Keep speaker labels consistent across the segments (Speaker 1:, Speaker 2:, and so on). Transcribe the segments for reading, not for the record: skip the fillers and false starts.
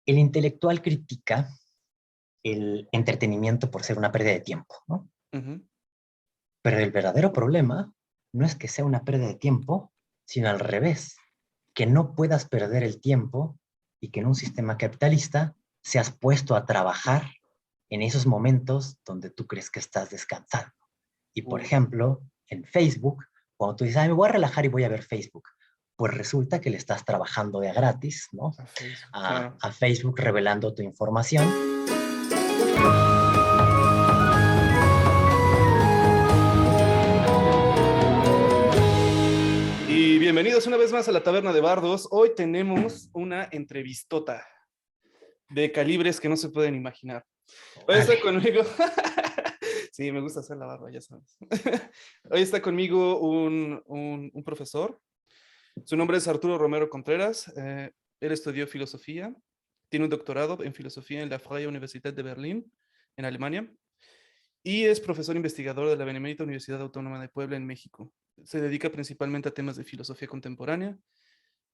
Speaker 1: El intelectual critica el entretenimiento por ser una pérdida de tiempo, ¿no?
Speaker 2: Ujú.
Speaker 1: Pero el verdadero problema no es que sea una pérdida de tiempo, sino al revés, que no puedas perder el tiempo y que en un sistema capitalista seas puesto a trabajar en esos momentos donde tú crees que estás descansando. Y por
Speaker 2: Uf,
Speaker 1: ejemplo, en Facebook, cuando tú dices, ay, me voy a relajar y voy a ver Facebook, pues resulta que le estás trabajando de a gratis, ¿no?
Speaker 2: a Facebook, claro.
Speaker 1: A Facebook revelando tu información.
Speaker 2: Y bienvenidos una vez más a la Taberna de Bardos. Hoy tenemos una entrevistota de calibres que no se pueden imaginar. Hoy
Speaker 1: Órale.
Speaker 2: está conmigo. Sí, me gusta hacer la barba, ya sabes. Hoy está conmigo un profesor. Su nombre es Arturo Romero Contreras. Él estudió filosofía. Tiene un doctorado en filosofía en la Freie Universität de Berlín, en Alemania. Y es profesor investigador de la Benemérita Universidad Autónoma de Puebla en México. Se dedica principalmente a temas de filosofía contemporánea,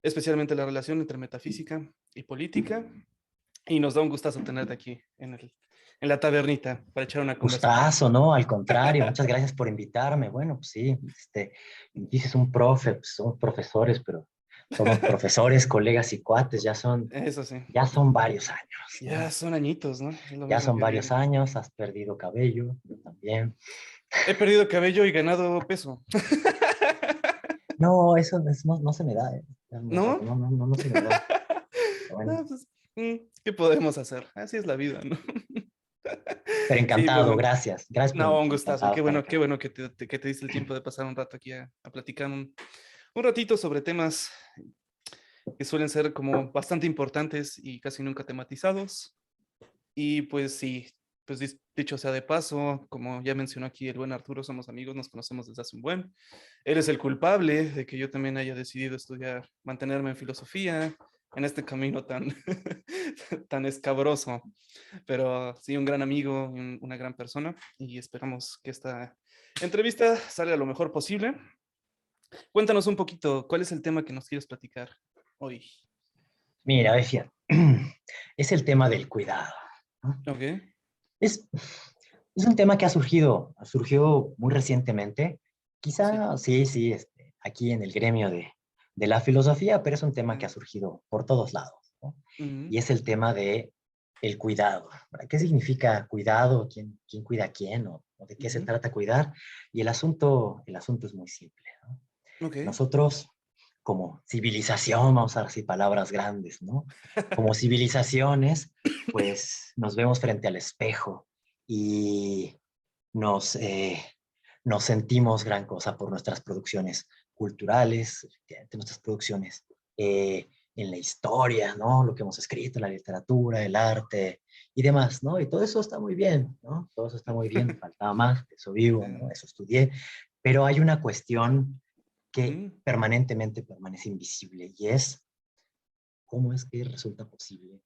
Speaker 2: especialmente la relación entre metafísica y política. Y nos da un gustazo tenerte aquí en la tabernita para echar una conversación.
Speaker 1: Gustazo, ¿no? Al contrario, muchas gracias por invitarme. Bueno, pues sí, dices un profe, pues somos profesores, pero somos profesores, colegas y cuates,
Speaker 2: Eso sí,
Speaker 1: ya son varios años,
Speaker 2: ya
Speaker 1: ¿no?
Speaker 2: son añitos, ¿no? Es lo
Speaker 1: Ya
Speaker 2: mismo
Speaker 1: son
Speaker 2: que
Speaker 1: varios
Speaker 2: digo.
Speaker 1: años, has perdido cabello, yo también.
Speaker 2: He perdido cabello y ganado peso.
Speaker 1: No, no, no se me da, ¿eh?
Speaker 2: ¿No?
Speaker 1: No se me da. Bueno,
Speaker 2: No, pues, ¿qué podemos hacer? Así es la vida, ¿no?
Speaker 1: pero
Speaker 2: Sí, pues
Speaker 1: encantado,
Speaker 2: bueno.
Speaker 1: gracias. Gracias por
Speaker 2: No, un
Speaker 1: invitarme,
Speaker 2: gustazo.
Speaker 1: encantado de estar
Speaker 2: Qué
Speaker 1: acá.
Speaker 2: bueno que que te diste el tiempo de pasar un rato aquí a platicar un ratito sobre temas que suelen ser como bastante importantes y casi nunca tematizados. Y pues sí, pues dicho sea de paso, como ya mencionó aquí el buen Arturo, somos amigos, nos conocemos desde hace un buen. Él es el culpable de que yo también haya decidido estudiar, mantenerme en filosofía, en este camino tan, tan escabroso. Pero sí, un gran amigo, una gran persona, y esperamos que esta entrevista salga lo mejor posible. Cuéntanos un poquito, ¿cuál es el tema que nos quieres platicar hoy?
Speaker 1: Mira, decía, es el tema del cuidado, ¿no?
Speaker 2: Ok,
Speaker 1: Es, es un tema que ha surgido muy recientemente,
Speaker 2: sí.
Speaker 1: quizá sí, sí, aquí en el gremio de la filosofía, pero es un tema que ha
Speaker 2: Mm,
Speaker 1: surgido por todos lados, ¿no?
Speaker 2: mm,
Speaker 1: Y es el tema de el cuidado, ¿verdad? ¿Qué significa cuidado? Quién cuida a quién? O de qué se
Speaker 2: ujú.
Speaker 1: trata cuidar? Y el asunto es muy simple, ¿no?
Speaker 2: Ok.
Speaker 1: Nosotros, como civilización, vamos a decir palabras grandes, ¿no? Como civilizaciones, pues nos vemos frente al espejo y nos, eh, nos sentimos gran cosa por nuestras producciones culturales, nuestras producciones en la historia, ¿no? Lo que hemos escrito, la literatura, el arte y demás, ¿no? Y todo eso está muy bien, ¿no? Todo eso está muy bien, me faltaba más, de eso vivo, ¿no? Eso estudié, pero hay una cuestión que
Speaker 2: Mm,
Speaker 1: permanentemente permanece invisible y es cómo es que resulta posible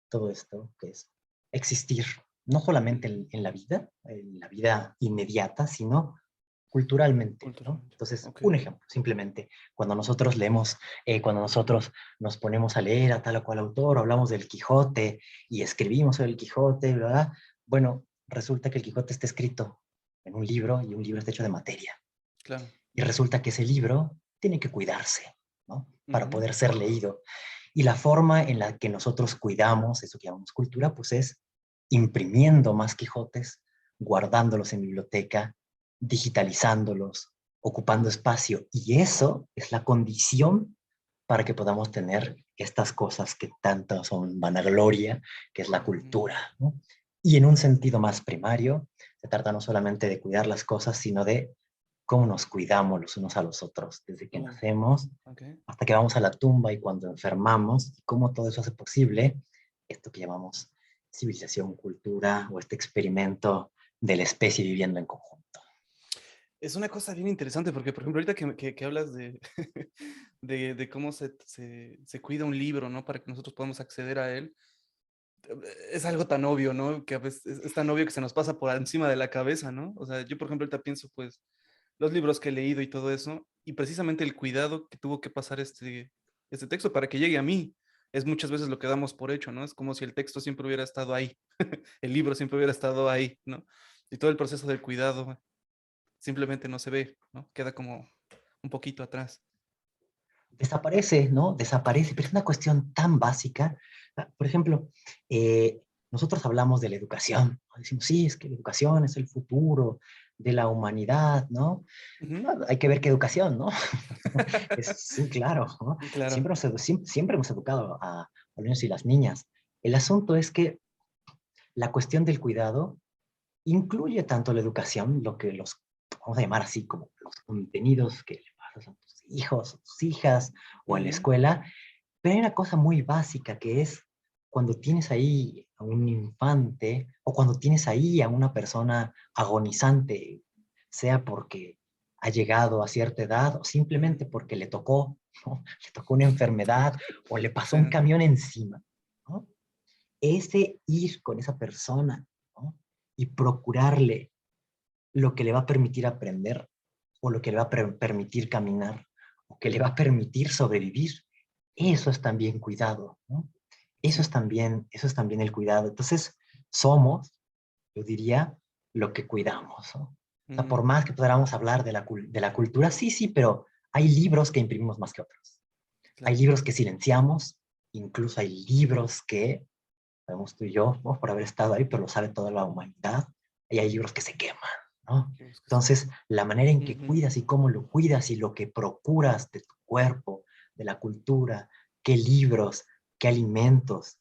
Speaker 1: todo esto, que es existir, no solamente
Speaker 2: mm,
Speaker 1: en la vida inmediata, sino culturalmente, ¿no?
Speaker 2: culturalmente.
Speaker 1: Entonces,
Speaker 2: Ok.
Speaker 1: un ejemplo, simplemente, cuando nosotros leemos, cuando nosotros nos ponemos a leer a tal o cual autor, hablamos del Quijote y escribimos sobre el Quijote, ¿verdad? Bueno, resulta que el Quijote está escrito en un libro y un libro está hecho de materia.
Speaker 2: Claro.
Speaker 1: Y resulta que ese libro tiene que cuidarse, ¿no? Para
Speaker 2: Ujú,
Speaker 1: poder ser leído. Y la forma en la que nosotros cuidamos eso que llamamos cultura, pues es imprimiendo más Quijotes, guardándolos en biblioteca, digitalizándolos, ocupando espacio. Y eso es la condición para que podamos tener estas cosas que tanto son vanagloria, que es la
Speaker 2: ujú,
Speaker 1: cultura, ¿no? Y en un sentido más primario, se trata no solamente de cuidar las cosas, sino de cómo nos cuidamos los unos a los otros, desde que
Speaker 2: uh,
Speaker 1: nacemos
Speaker 2: ok.
Speaker 1: hasta que vamos a la tumba y cuando enfermamos, y cómo todo eso hace posible esto que llamamos civilización, cultura o este experimento de la especie viviendo en conjunto.
Speaker 2: Es una cosa bien interesante porque, por ejemplo, ahorita que hablas de, de cómo se cuida un libro, ¿no? Para que nosotros podamos acceder a él, es algo tan obvio, ¿no? Que a veces es tan obvio que se nos pasa por encima de la cabeza, ¿no? O sea, yo, por ejemplo, ahorita pienso, pues, los libros que he leído y todo eso, y precisamente el cuidado que tuvo que pasar este texto para que llegue a mí, es muchas veces lo que damos por hecho, ¿no? Es como si el texto siempre hubiera estado ahí, el libro siempre hubiera estado ahí, ¿no? Y todo el proceso del cuidado simplemente no se ve, ¿no? Queda como un poquito atrás.
Speaker 1: Desaparece, ¿no? Desaparece, pero es una cuestión tan básica. Por ejemplo, nosotros hablamos de la educación, ¿no? Decimos, sí, es que la educación es el futuro de la humanidad, ¿no?
Speaker 2: Ujú.
Speaker 1: Ah, hay que ver qué educación, ¿no? Sí, claro, ¿no?
Speaker 2: Claro.
Speaker 1: Siempre hemos educado a los niños y las niñas. El asunto es que la cuestión del cuidado incluye tanto la educación, lo que los, vamos a llamar así, como los contenidos que le pasas a tus hijos, a tus hijas o en la
Speaker 2: Ujú.
Speaker 1: escuela, pero hay una cosa muy básica que es cuando tienes ahí a un infante o cuando tienes ahí a una persona agonizante, sea porque ha llegado a cierta edad o
Speaker 2: Ujú.
Speaker 1: simplemente porque le tocó, ¿no? Le tocó una enfermedad o le pasó
Speaker 2: Sí.
Speaker 1: un camión encima, ¿no? Ese ir con esa persona, ¿no? Y procurarle lo que le va a permitir aprender o lo que le va a permitir caminar o que le va a permitir sobrevivir, eso es también cuidado, ¿no?
Speaker 2: Sí.
Speaker 1: Eso es también el cuidado. Entonces, somos, yo diría, lo que cuidamos, ¿no? O sea, por
Speaker 2: Mm,
Speaker 1: más que podamos hablar de de la cultura, sí, sí, pero hay libros que imprimimos más que otros. Hay
Speaker 2: claro.
Speaker 1: libros que silenciamos, incluso hay libros que sabemos tú y yo, ¿no? Por haber estado ahí, pero lo sabe toda la humanidad, y hay libros que se queman, ¿no?
Speaker 2: Qué busques.
Speaker 1: Entonces, la manera en que
Speaker 2: Ujú.
Speaker 1: cuidas y cómo lo cuidas y lo que procuras de tu cuerpo, de la cultura, qué libros, qué alimentos,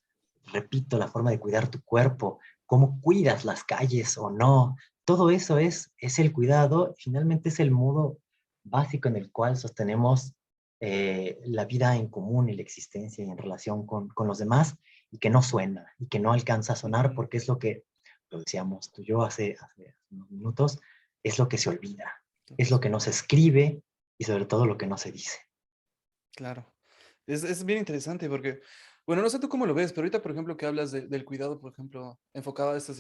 Speaker 1: repito, la forma de cuidar tu cuerpo, cómo cuidas las calles o no, todo eso es el cuidado, finalmente es el modo básico en el cual sostenemos la vida en común y la existencia y en relación con los demás y que no suena y que no alcanza a sonar
Speaker 2: Ujú.
Speaker 1: porque es lo que, lo decíamos tú y yo hace unos minutos, es lo que se olvida,
Speaker 2: Lo que
Speaker 1: es lo
Speaker 2: se
Speaker 1: que no
Speaker 2: olvida.
Speaker 1: se escribe y sobre todo lo que no se dice.
Speaker 2: Claro. Es bien interesante porque, bueno, no sé tú cómo lo ves, pero ahorita, por ejemplo, que hablas del cuidado, por ejemplo, enfocado a estas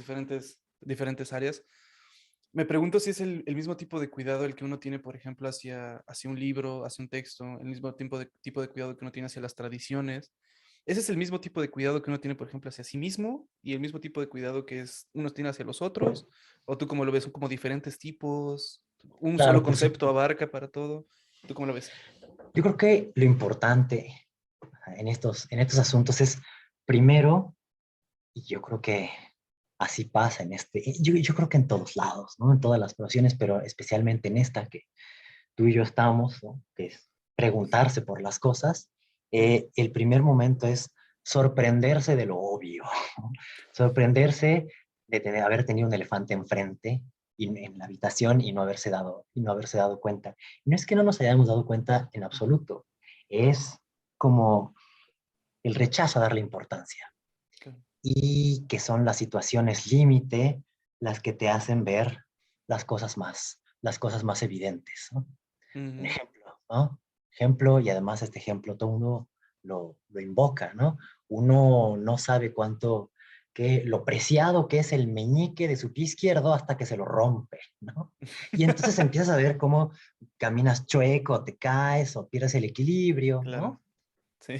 Speaker 2: diferentes áreas, me pregunto si es el mismo tipo de cuidado el que uno tiene, por ejemplo, hacia un libro, hacia un texto, el mismo tipo de cuidado que uno tiene hacia las tradiciones. Ese es el mismo tipo de cuidado que uno tiene, por ejemplo, hacia sí mismo y el mismo tipo de cuidado que uno tiene hacia los otros, o tú cómo lo ves, son como diferentes tipos, un solo
Speaker 1: Claro, por
Speaker 2: concepto
Speaker 1: supuesto.
Speaker 2: abarca para todo. ¿Tú cómo lo ves?
Speaker 1: Yo creo que lo importante en estos asuntos es, primero, y yo creo que así pasa en yo creo que en todos lados, ¿no? En todas las profesiones, pero especialmente en esta que tú y yo estamos, ¿no? Que es preguntarse por las cosas,
Speaker 2: Ujú.
Speaker 1: el primer momento es sorprenderse de lo obvio, ¿no? Sorprenderse de haber tenido un elefante enfrente en la habitación y no haberse dado cuenta. Y no es que no nos hayamos dado cuenta en absoluto, es como el rechazo a darle importancia
Speaker 2: Claro.
Speaker 1: y que son las situaciones límite las que te hacen ver las cosas más evidentes, ¿no? Un
Speaker 2: Ujú.
Speaker 1: ejemplo, ¿no? Ejemplo, y además este ejemplo todo uno lo invoca, ¿no? Uno no sabe lo preciado que es el meñique de su pie izquierdo hasta que se lo rompe, ¿no? Y entonces empiezas a ver cómo caminas chueco, te caes o pierdes el equilibrio,
Speaker 2: Claro,
Speaker 1: ¿no?
Speaker 2: sí.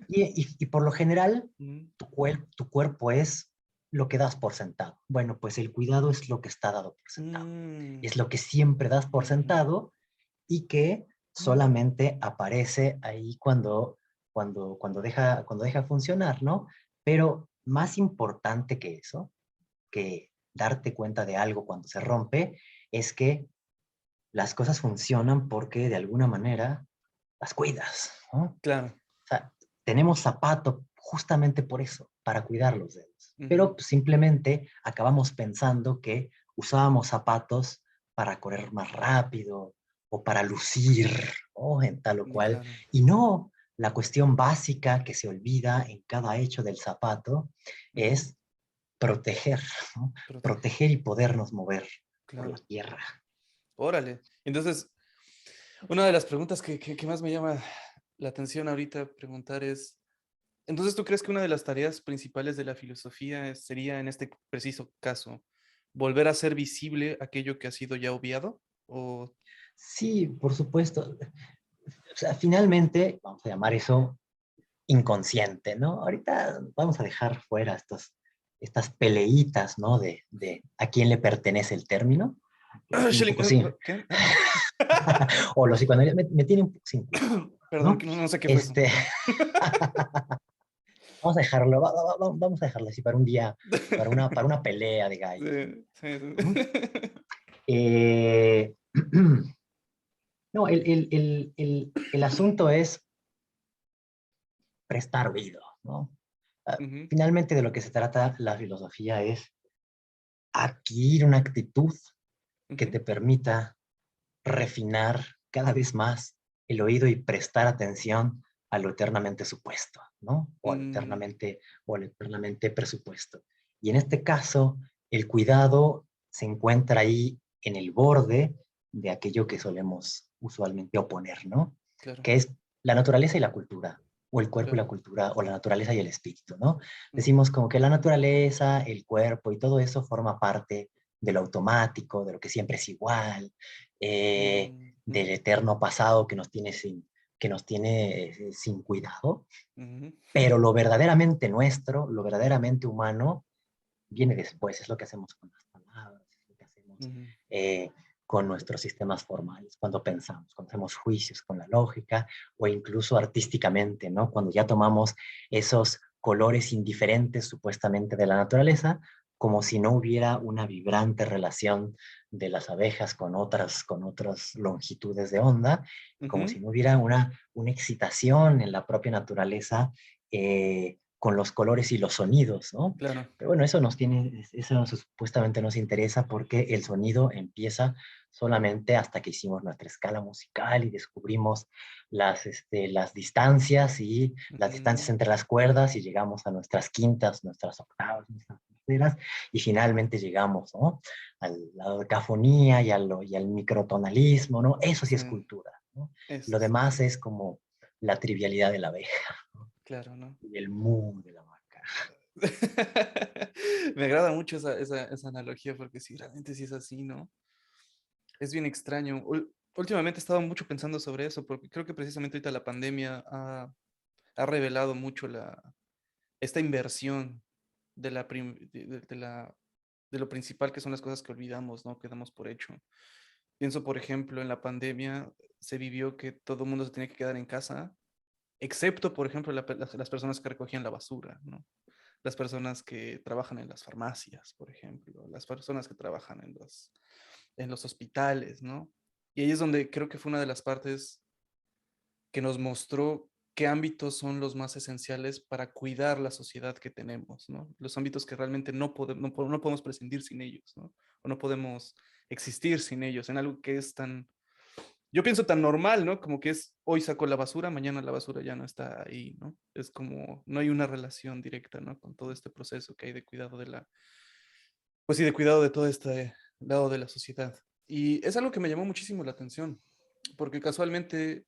Speaker 1: Y por lo general,
Speaker 2: Mm,
Speaker 1: tu cuerpo es lo que das por sentado. Bueno, pues el cuidado es lo que está dado por sentado.
Speaker 2: mm,
Speaker 1: Es lo que siempre das por
Speaker 2: ujú,
Speaker 1: sentado y que
Speaker 2: mm,
Speaker 1: solamente aparece ahí cuando deja funcionar, ¿no? Pero más importante que eso, que darte cuenta de algo cuando se rompe, es que las cosas funcionan porque de alguna manera las cuidas, ¿no?
Speaker 2: claro.
Speaker 1: O sea, tenemos zapato justamente por eso, para cuidar los dedos.
Speaker 2: Ujú,
Speaker 1: Pero pues, simplemente acabamos pensando que usábamos zapatos para correr más rápido o para lucir, ¿no? En tal o cual.
Speaker 2: claro.
Speaker 1: Y no, la cuestión básica que se olvida en cada hecho del zapato
Speaker 2: Ujú,
Speaker 1: es proteger, ¿no?
Speaker 2: protege,
Speaker 1: Proteger y podernos mover por la
Speaker 2: claro.
Speaker 1: tierra.
Speaker 2: Órale. Entonces, una de las preguntas que más me llama la atención ahorita preguntar es, entonces, ¿tú crees que una de las tareas principales de la filosofía sería, en este preciso caso, volver a ser visible aquello que ha sido ya obviado? O,
Speaker 1: Sí, por supuesto. O sea, finalmente, vamos a llamar eso inconsciente, ¿no? Ahorita vamos a dejar fuera estas peleitas, ¿no? De a quién le pertenece el término. Un poco sí.
Speaker 2: ¿Qué?
Speaker 1: O los psicoanalistas me tiene un poco sin cuidado,
Speaker 2: Perdón,
Speaker 1: ¿no?
Speaker 2: que no sé qué fue eso.
Speaker 1: Este, vamos a dejarlo, vamos a dejarlo así para un día, para una pelea de gallos.
Speaker 2: Sí, sí, sí.
Speaker 1: ¿No? Eh, no, el asunto es prestar oído, ¿no?
Speaker 2: Ujú,
Speaker 1: Finalmente de lo que se trata la filosofía es adquirir una actitud que
Speaker 2: ujú,
Speaker 1: te permita refinar cada vez más el oído y prestar atención a lo eternamente supuesto, ¿no?
Speaker 2: mm,
Speaker 1: O al eternamente presupuesto. Y en este caso, el cuidado se encuentra ahí en el borde de aquello que solemos usualmente oponer, ¿no?
Speaker 2: claro,
Speaker 1: Que es la naturaleza y la cultura, o el cuerpo y
Speaker 2: claro.
Speaker 1: la cultura, o la naturaleza y el espíritu, ¿no?
Speaker 2: Ujú,
Speaker 1: Decimos como que la naturaleza, el cuerpo y todo eso forma parte de lo automático, de lo que siempre es igual, del
Speaker 2: ujú,
Speaker 1: eterno pasado que nos tiene sin cuidado,
Speaker 2: ujú,
Speaker 1: pero lo verdaderamente nuestro, lo verdaderamente humano, viene después, es lo que hacemos con las palabras, es lo que hacemos
Speaker 2: ujú,
Speaker 1: eh, con nuestros sistemas formales, cuando pensamos, cuando hacemos juicios con la lógica o incluso artísticamente, ¿no? Cuando ya tomamos esos colores indiferentes supuestamente de la naturaleza, como si no hubiera una vibrante relación de las abejas con otras longitudes de onda, como
Speaker 2: ujú,
Speaker 1: si no hubiera una excitación en la propia naturaleza con los colores y los sonidos, ¿no?
Speaker 2: claro.
Speaker 1: Pero bueno, eso supuestamente nos interesa porque el sonido empieza solamente hasta que hicimos nuestra escala musical y descubrimos las distancias y las distancias
Speaker 2: Ujú,
Speaker 1: entre las cuerdas y llegamos a nuestras quintas, nuestras octavas, nuestras terceras y finalmente llegamos, ¿no? A la cafonía y al microtonalismo, ¿no? Eso sí
Speaker 2: sí,
Speaker 1: es cultura, ¿no?
Speaker 2: eso
Speaker 1: Lo
Speaker 2: sí,
Speaker 1: demás es como la trivialidad de la abeja, ¿no?
Speaker 2: claro, ¿no?
Speaker 1: Y el mu de la vaca.
Speaker 2: Me agrada mucho esa analogía porque sí, realmente sí es así, ¿no? Es bien extraño. Últimamente he estado mucho pensando sobre eso porque creo que precisamente ahorita la pandemia ha revelado mucho esta inversión de de lo principal que son las cosas que olvidamos, ¿no? Que damos por hecho. Pienso, por ejemplo, en la pandemia se vivió que todo el mundo se tenía que quedar en casa, excepto, por ejemplo, las personas que recogían la basura, ¿no? Las personas que trabajan en las farmacias, por ejemplo, las personas que trabajan en los hospitales, ¿no? Y ahí es donde creo que fue una de las partes que nos mostró qué ámbitos son los más esenciales para cuidar la sociedad que tenemos, ¿no? Los ámbitos que realmente no podemos prescindir sin ellos, ¿no? O no podemos existir sin ellos, en algo que es tan, yo pienso tan normal, ¿no? Como que es, hoy saco la basura, mañana la basura ya no está ahí, ¿no? Es como, no hay una relación directa, ¿no? Con todo este proceso que hay de cuidado pues sí, de cuidado de todo este lado de la sociedad. Y es algo que me llamó muchísimo la atención, porque casualmente,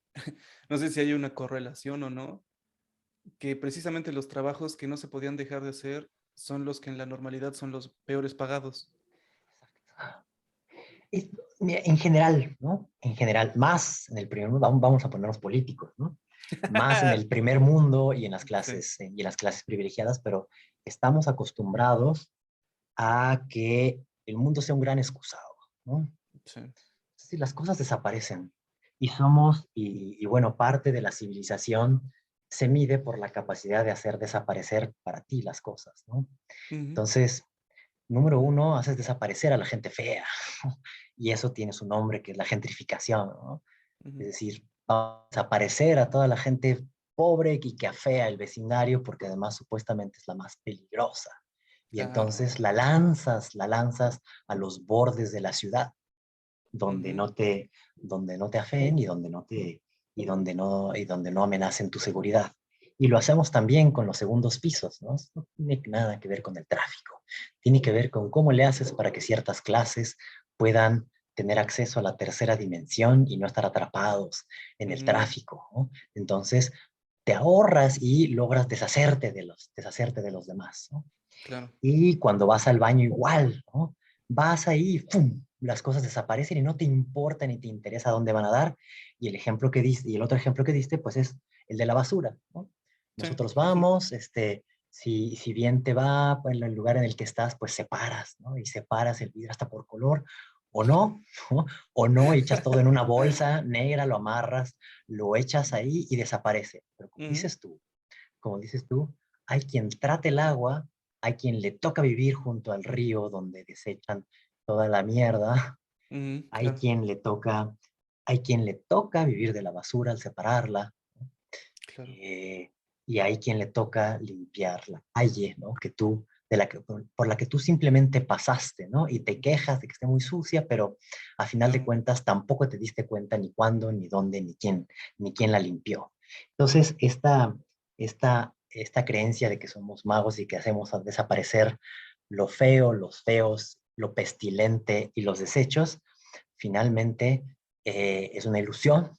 Speaker 2: no sé si hay una correlación o no, que precisamente los trabajos que no se podían dejar de hacer son los que en la normalidad son los peores pagados.
Speaker 1: Es- Mira, en general, ¿no? En general, más en el primer mundo, vamos a ponernos políticos, ¿no? Más en el primer mundo
Speaker 2: Sí.
Speaker 1: y en las clases privilegiadas, pero estamos acostumbrados a que el mundo sea un gran excusado, ¿no?
Speaker 2: Sí.
Speaker 1: Si las cosas desaparecen y bueno, parte de la civilización se mide por la capacidad de hacer desaparecer para ti las cosas, ¿no?
Speaker 2: Ujú.
Speaker 1: Entonces, número uno, haces desaparecer a la gente fea. Y eso tiene su nombre, que es la gentrificación, ¿no? Es
Speaker 2: Ujú.
Speaker 1: decir, va a desaparecer a toda la gente pobre y que afea el vecindario, porque además supuestamente es la más peligrosa. Y
Speaker 2: Claro.
Speaker 1: entonces la lanzas a los bordes de la ciudad, donde
Speaker 2: Ujú.
Speaker 1: no te, donde no te afeen y donde no amenacen tu seguridad. Y lo hacemos también con los segundos pisos, ¿no? No tiene nada que ver con el tráfico. Tiene que ver con cómo le haces para que ciertas clases puedan tener acceso a la tercera dimensión y no estar atrapados en el
Speaker 2: Ujú.
Speaker 1: tráfico, ¿no? Entonces, te ahorras y logras deshacerte de los demás, ¿no?
Speaker 2: Claro.
Speaker 1: Y cuando vas al baño igual, ¿no? Vas ahí, ¡pum! Las cosas desaparecen y no te importa ni te interesa dónde van a dar. Y el otro ejemplo que diste, pues es el de la basura, ¿no?
Speaker 2: Sí,
Speaker 1: Nosotros
Speaker 2: sí, sí.
Speaker 1: vamos, si bien te va en el lugar en el que estás, pues separas, ¿no? Y separas el vidrio hasta por color, o no, ¿no? O no, y echas todo en una bolsa negra, lo amarras, lo echas ahí y desaparece. Pero
Speaker 2: Ujú,
Speaker 1: como dices tú, hay quien trata el agua, hay quien le toca vivir junto al río donde desechan toda la mierda,
Speaker 2: ujú,
Speaker 1: hay
Speaker 2: claro,
Speaker 1: quien le toca, hay quien le toca vivir de la basura al separarla,
Speaker 2: claro.
Speaker 1: eh, y hay quien le toca limpiar la calle, ¿no? Que tú, por la que tú simplemente pasaste, ¿no? Y te quejas de que esté muy sucia, pero a final de
Speaker 2: Claro.
Speaker 1: cuentas tampoco te diste cuenta ni cuándo, ni dónde, ni quién la limpió. Entonces, esta creencia de que somos magos y que hacemos desaparecer lo feo, los feos, lo pestilente y los desechos, finalmente es una ilusión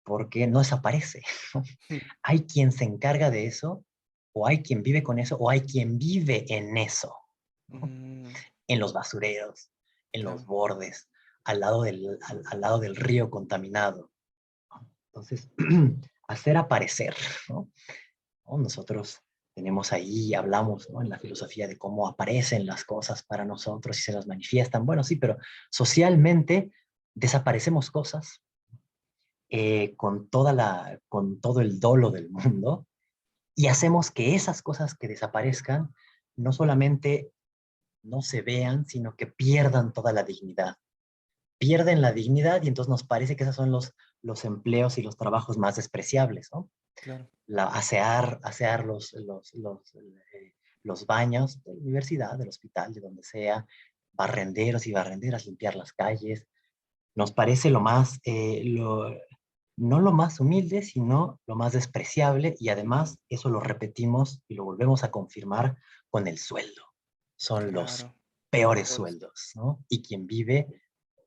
Speaker 1: porque no desaparece. ¿No? Hay quien se encarga de eso, o hay quien vive con eso, o hay quien vive en eso, ¿no?
Speaker 2: Mm,
Speaker 1: En los basureros, en los
Speaker 2: claro.
Speaker 1: bordes, al lado del río contaminado. Entonces, hacer aparecer, ¿no? ¿No? Nosotros tenemos ahí, hablamos, ¿no? En la filosofía de cómo aparecen las cosas para nosotros y se nos manifiestan. Bueno, sí, pero socialmente desaparecemos cosas con todo el dolo del mundo y hacemos que esas cosas que desaparezcan no solamente no se vean, sino que pierdan toda la dignidad. Pierden la dignidad y entonces nos parece que esos son los empleos y los trabajos más despreciables, ¿no?
Speaker 2: Claro.
Speaker 1: Asear los baños de la universidad, del hospital, de donde sea, barrenderos y barrenderas, limpiar las calles. Nos parece no lo más humilde, sino lo más despreciable y además eso lo repetimos y lo volvemos a confirmar con el sueldo. Son los
Speaker 2: Claro. Los
Speaker 1: peores
Speaker 2: peores.
Speaker 1: sueldos, ¿no? Y quien vive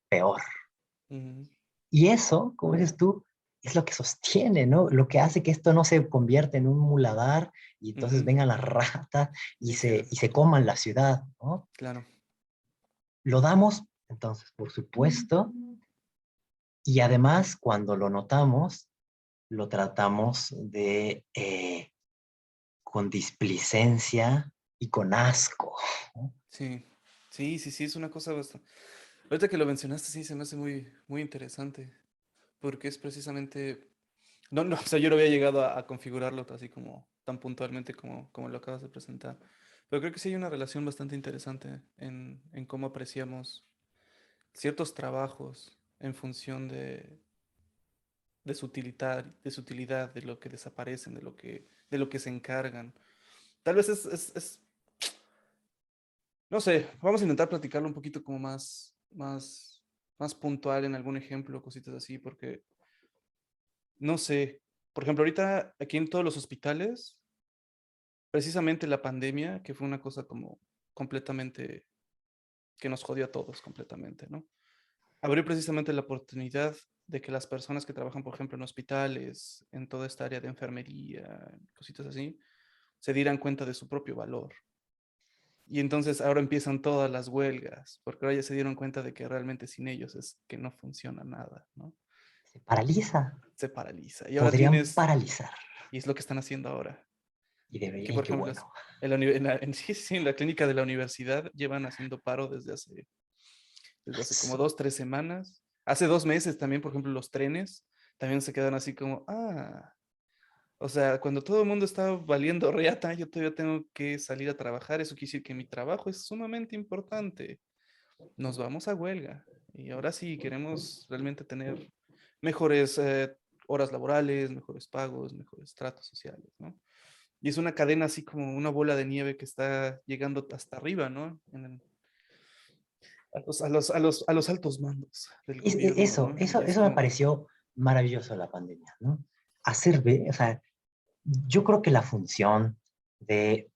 Speaker 1: peor.
Speaker 2: Ujú,
Speaker 1: Y eso, como dices tú, es lo que sostiene, ¿no? Lo que hace que esto no se convierta en un muladar y entonces
Speaker 2: ujú,
Speaker 1: vengan las ratas
Speaker 2: y que,
Speaker 1: y se coman la ciudad, ¿no?
Speaker 2: claro.
Speaker 1: Lo damos, entonces, por supuesto, y además cuando lo notamos, lo tratamos con displicencia y con asco, ¿no?
Speaker 2: Sí. Sí, sí, sí, es una cosa bastante. Ahorita que lo mencionaste, sí, se me hace muy, muy interesante. Porque es precisamente. No, no, o sea, yo no había llegado a configurarlo así como tan puntualmente como lo acabas de presentar. Pero creo que sí hay una relación bastante interesante en cómo apreciamos ciertos trabajos en función de su utilidad, de lo que desaparecen, de lo que se encargan. Tal vez no sé, vamos a intentar platicarlo un poquito como más puntual en algún ejemplo, cositas así, porque no sé, por ejemplo, ahorita aquí en todos los hospitales, precisamente la pandemia, que fue una cosa como completamente, que nos jodió a todos completamente, ¿no? Abrió precisamente la oportunidad de que las personas que trabajan, por ejemplo, en hospitales, en toda esta área de enfermería, cositas así, se dieran cuenta de su propio valor. Y entonces ahora empiezan todas las huelgas, porque ahora ya se dieron cuenta de que realmente sin ellos es que no funciona nada, ¿no?
Speaker 1: Se paraliza,
Speaker 2: Se paraliza. Y ahora
Speaker 1: podrían
Speaker 2: tienes,
Speaker 1: paralizar.
Speaker 2: y es lo que están haciendo ahora.
Speaker 1: Y
Speaker 2: Aquí,
Speaker 1: deberían,
Speaker 2: por
Speaker 1: qué
Speaker 2: ejemplo,
Speaker 1: bueno.
Speaker 2: sí, sí, en la clínica de la universidad llevan haciendo paro desde hace como
Speaker 1: Eso.
Speaker 2: 2, 3 semanas. Hace 2 meses también, por ejemplo, los trenes también se quedan así como, o sea, cuando todo el mundo está valiendo reata, yo todavía tengo que salir a trabajar. Eso quiere decir que mi trabajo es sumamente importante. Nos vamos a huelga. Y ahora sí queremos realmente tener mejores horas laborales, mejores pagos, mejores tratos sociales, ¿no? Y es una cadena así como una bola de nieve que está llegando hasta arriba, ¿no? A los altos mandos del gobierno, ¿no? Y es
Speaker 1: Eso me
Speaker 2: como,
Speaker 1: pareció maravilloso la pandemia, ¿no? Hacer ver, o sea, yo creo que la función de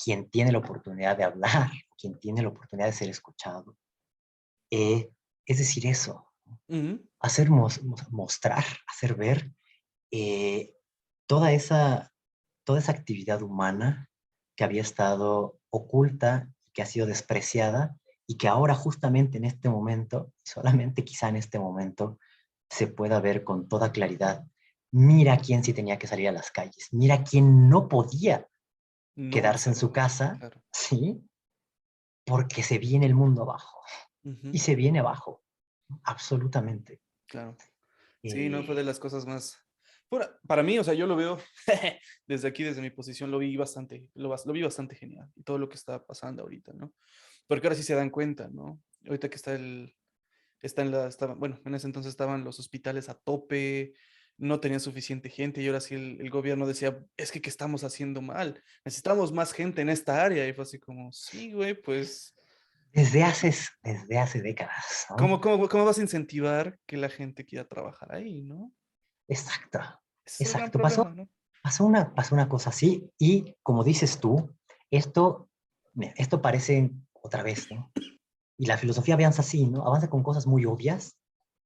Speaker 1: quien tiene la oportunidad de hablar, quien tiene la oportunidad de ser escuchado, eh, es decir eso,
Speaker 2: ujú,
Speaker 1: mostrar, hacer ver eh, toda toda esa actividad humana que había estado oculta, que ha sido despreciada y que ahora justamente en este momento, solamente quizá en este momento, se pueda ver con toda claridad. mira quién sí tenía que salir a las calles, mira quién no podía
Speaker 2: No
Speaker 1: quedarse en su
Speaker 2: hacerlo.
Speaker 1: casa,
Speaker 2: Claro.
Speaker 1: ¿sí? Porque se viene el mundo abajo.
Speaker 2: Ujú,
Speaker 1: Y se viene abajo, absolutamente.
Speaker 2: claro. Sí, no fue de
Speaker 1: Eh,
Speaker 2: las cosas más. Para mí, o sea, yo lo veo desde aquí, desde mi posición, lo vi bastante, lo vi bastante genial y todo lo que está pasando ahorita, ¿no? Porque ahora sí se dan cuenta, ¿no? Ahorita que bueno, en ese entonces estaban los hospitales a tope, no tenían suficiente gente y ahora sí el gobierno decía, es que ¿qué estamos haciendo mal? Necesitamos más gente en esta área y fue así como, sí, güey, pues,
Speaker 1: desde hace décadas, ¿no?
Speaker 2: ¿cómo vas a incentivar que la gente quiera trabajar ahí, ¿no?
Speaker 1: Exacto,
Speaker 2: Ese es el gran
Speaker 1: exacto.
Speaker 2: problema, ¿no?
Speaker 1: Pasó una cosa así y como dices tú, esto, mira, esto parece otra vez, ¿no? Y la filosofía avanza así, ¿no? Avanza con cosas muy obvias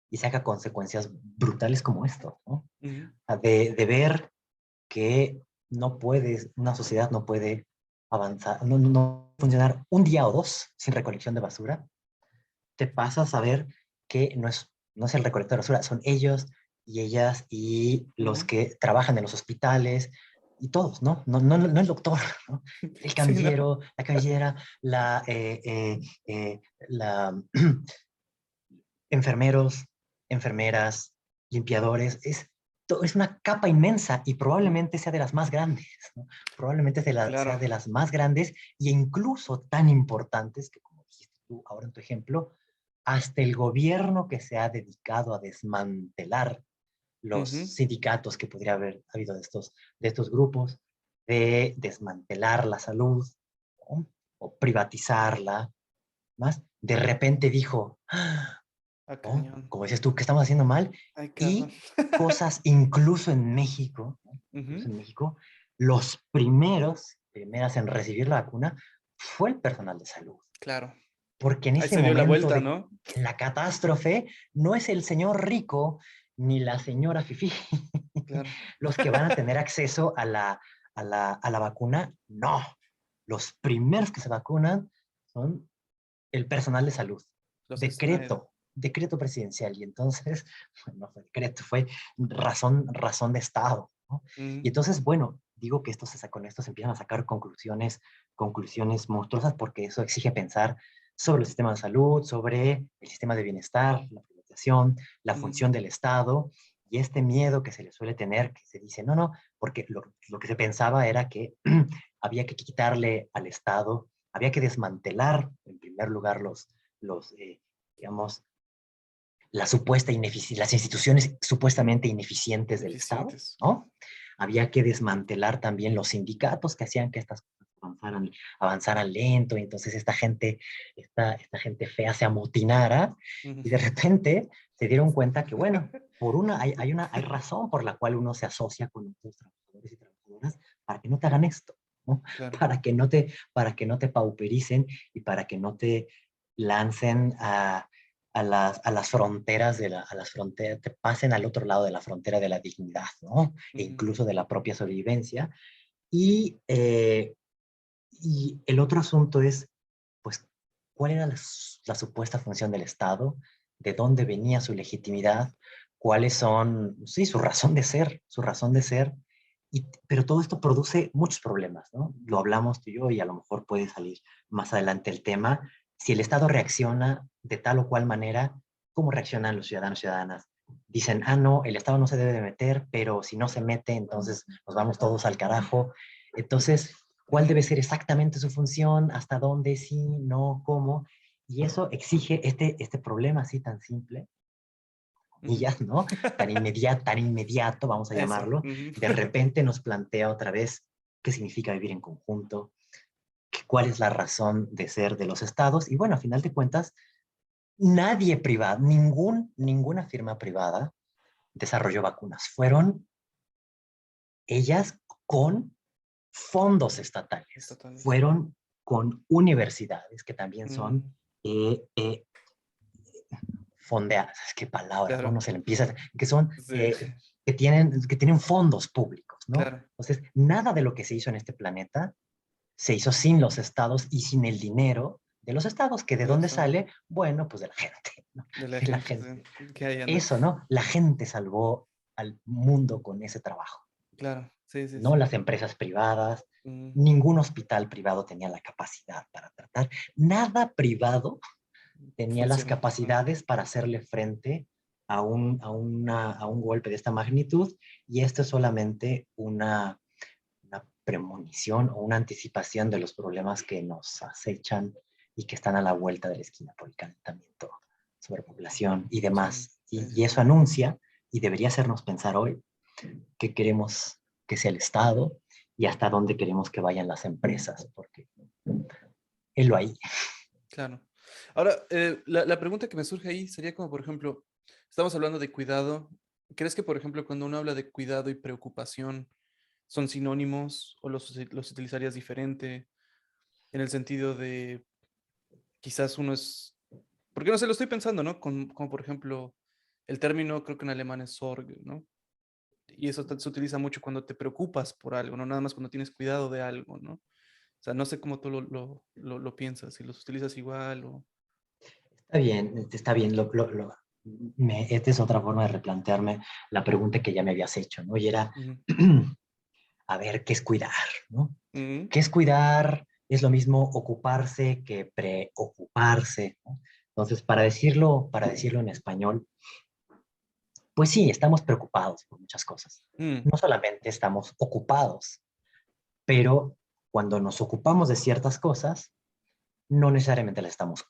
Speaker 1: y saca consecuencias brutales como esto, ¿no?
Speaker 2: Ujú,
Speaker 1: De ver que no puedes, una sociedad no puede avanzar, no funcionar un día o dos sin recolección de basura, te pasa a saber que no es el recolector de basura, son ellos y ellas y los
Speaker 2: ujú.
Speaker 1: que trabajan en los hospitales y todos, ¿no? No el doctor, ¿no? El
Speaker 2: Sí, ¿no?
Speaker 1: camillero, la camillera, la enfermeros, enfermeras, limpiadores, es una capa inmensa y
Speaker 2: Ujú,
Speaker 1: probablemente sea de las más grandes, ¿no? Probablemente sea
Speaker 2: claro.
Speaker 1: de las más grandes e incluso tan importantes que, como dijiste tú ahora en tu ejemplo, hasta el gobierno que se ha dedicado a desmantelar los
Speaker 2: Ujú,
Speaker 1: sindicatos que podría haber habido de estos grupos, de desmantelar la salud, ¿no? O privatizarla, más, de repente dijo, "Ah,
Speaker 2: ah,
Speaker 1: ¿no?
Speaker 2: cañón.
Speaker 1: Como dices tú, que estamos haciendo mal,
Speaker 2: Ay, cabrón.
Speaker 1: y cosas incluso en México, ¿no? Incluso
Speaker 2: Ujú,
Speaker 1: en México, primeras en recibir la vacuna fue el personal de salud,
Speaker 2: claro.
Speaker 1: porque en
Speaker 2: Ahí
Speaker 1: ese
Speaker 2: se dio la
Speaker 1: momento
Speaker 2: vuelta,
Speaker 1: de
Speaker 2: ¿no?
Speaker 1: la catástrofe no es el señor rico ni la señora fifí
Speaker 2: Claro.
Speaker 1: los que van a tener acceso a la vacuna, no. Los primeros que se vacunan son el personal de salud.
Speaker 2: Los que están ahí.
Speaker 1: Decreto presidencial. Y entonces, no fue decreto, fue razón de Estado, ¿no? Y
Speaker 2: Ujú,
Speaker 1: entonces, bueno, digo que con esto se empiezan a sacar conclusiones monstruosas porque eso exige pensar sobre el sistema de salud, sobre el sistema de bienestar, la privatización, la
Speaker 2: ujú,
Speaker 1: función del Estado y este miedo que se le suele tener, que se dice, no, porque lo que se pensaba era que había que quitarle al Estado, había que desmantelar en primer lugar digamos, las instituciones supuestamente ineficientes del Estado,
Speaker 2: eficientes.
Speaker 1: ¿no? Había que desmantelar también los sindicatos que hacían que estas cosas avanzaran lento, y entonces esta gente fea se amotinara,
Speaker 2: Ujú.
Speaker 1: y de repente se dieron cuenta que, bueno, hay razón por la cual uno se asocia con otros trabajadores y trabajadoras para que no te hagan esto, ¿no?
Speaker 2: Claro.
Speaker 1: Para que no te paupericen y para que no te lancen a las fronteras a las fronteras, te pasen al otro lado de la frontera de la dignidad, ¿no? E
Speaker 2: Ujú,
Speaker 1: incluso de la propia sobrevivencia. Y el otro asunto es, pues, ¿cuál era la supuesta función del Estado? ¿De dónde venía su legitimidad? ¿Cuáles son, sí, su razón de ser? Pero todo esto produce muchos problemas, ¿no? Lo hablamos tú y yo y a lo mejor puede salir más adelante el tema. Si el Estado reacciona de tal o cual manera, ¿cómo reaccionan los ciudadanos y ciudadanas? Dicen, ah, no, el Estado no se debe de meter, pero si no se mete, entonces nos vamos todos al carajo. Entonces, ¿cuál debe
Speaker 2: ujú,
Speaker 1: ser exactamente su función? ¿Hasta dónde? Sí, no, cómo. Y eso exige este problema así tan simple, y
Speaker 2: ujú.
Speaker 1: ya, ¿no? Tan inmediato, vamos a
Speaker 2: Eso.
Speaker 1: llamarlo,
Speaker 2: Ujú.
Speaker 1: de repente nos plantea otra vez qué significa vivir en conjunto, cuál es la razón de ser de los estados. Y bueno, a final de cuentas, nadie privado, ninguna firma privada desarrolló vacunas. Fueron ellas con fondos estatales,
Speaker 2: Estatales.
Speaker 1: fueron con universidades que también
Speaker 2: Ujú,
Speaker 1: son fondeadas, qué palabra,
Speaker 2: claro.
Speaker 1: ¿no? Se le empieza, que son,
Speaker 2: Sí,
Speaker 1: que tienen fondos públicos, ¿no?
Speaker 2: claro.
Speaker 1: Entonces, nada de lo que se hizo en este planeta se hizo sin los estados y sin el dinero de los estados, que de
Speaker 2: Claro,
Speaker 1: dónde
Speaker 2: son
Speaker 1: sale, bueno, pues de la gente, ¿no?
Speaker 2: de la
Speaker 1: De la
Speaker 2: gente
Speaker 1: gente.
Speaker 2: sí, que haya, ¿no?
Speaker 1: Eso, ¿no? La gente salvó. al mundo con ese trabajo,
Speaker 2: Claro, sí, sí,
Speaker 1: ¿no?
Speaker 2: sí.
Speaker 1: Las empresas privadas,
Speaker 2: Mm,
Speaker 1: ningún hospital privado tenía la capacidad para tratar, nada privado tenía las
Speaker 2: funciona. Ah,
Speaker 1: capacidades para hacerle frente a un golpe de esta magnitud, y esto es solamente una premonición o una anticipación de los problemas que nos acechan y que están a la vuelta de la esquina por el calentamiento, sobrepoblación y
Speaker 2: sí,
Speaker 1: demás.
Speaker 2: sí,
Speaker 1: Y
Speaker 2: sí,
Speaker 1: eso
Speaker 2: sí.
Speaker 1: anuncia y debería hacernos pensar hoy qué queremos que sea el Estado y hasta dónde queremos que vayan las empresas, porque él lo ahí.
Speaker 2: Claro. Ahora, la pregunta que me surge ahí sería como, por ejemplo, estamos hablando de cuidado. ¿Crees que, por ejemplo, cuando uno habla de cuidado y preocupación, son sinónimos o los utilizarías diferente en el sentido de quizás uno es, porque no sé, lo estoy pensando, ¿no? Como por ejemplo, el término creo que en alemán es Sorge, ¿no? Y eso se utiliza mucho cuando te preocupas por algo, no nada más cuando tienes cuidado de algo, ¿no? O sea, no sé cómo tú lo piensas, si los utilizas igual o...
Speaker 1: Está bien, está bien. Esta es otra forma de replantearme la pregunta que ya me habías hecho, ¿no? Y era,
Speaker 2: Ujú,
Speaker 1: a ver, ¿qué es cuidar, no?
Speaker 2: ujú,
Speaker 1: ¿Qué es cuidar? Es lo mismo ocuparse que preocuparse, ¿no? Entonces, para decirlo en español, pues sí, estamos preocupados por muchas cosas.
Speaker 2: mm,
Speaker 1: No solamente estamos ocupados, pero cuando nos ocupamos de ciertas cosas, no necesariamente las estamos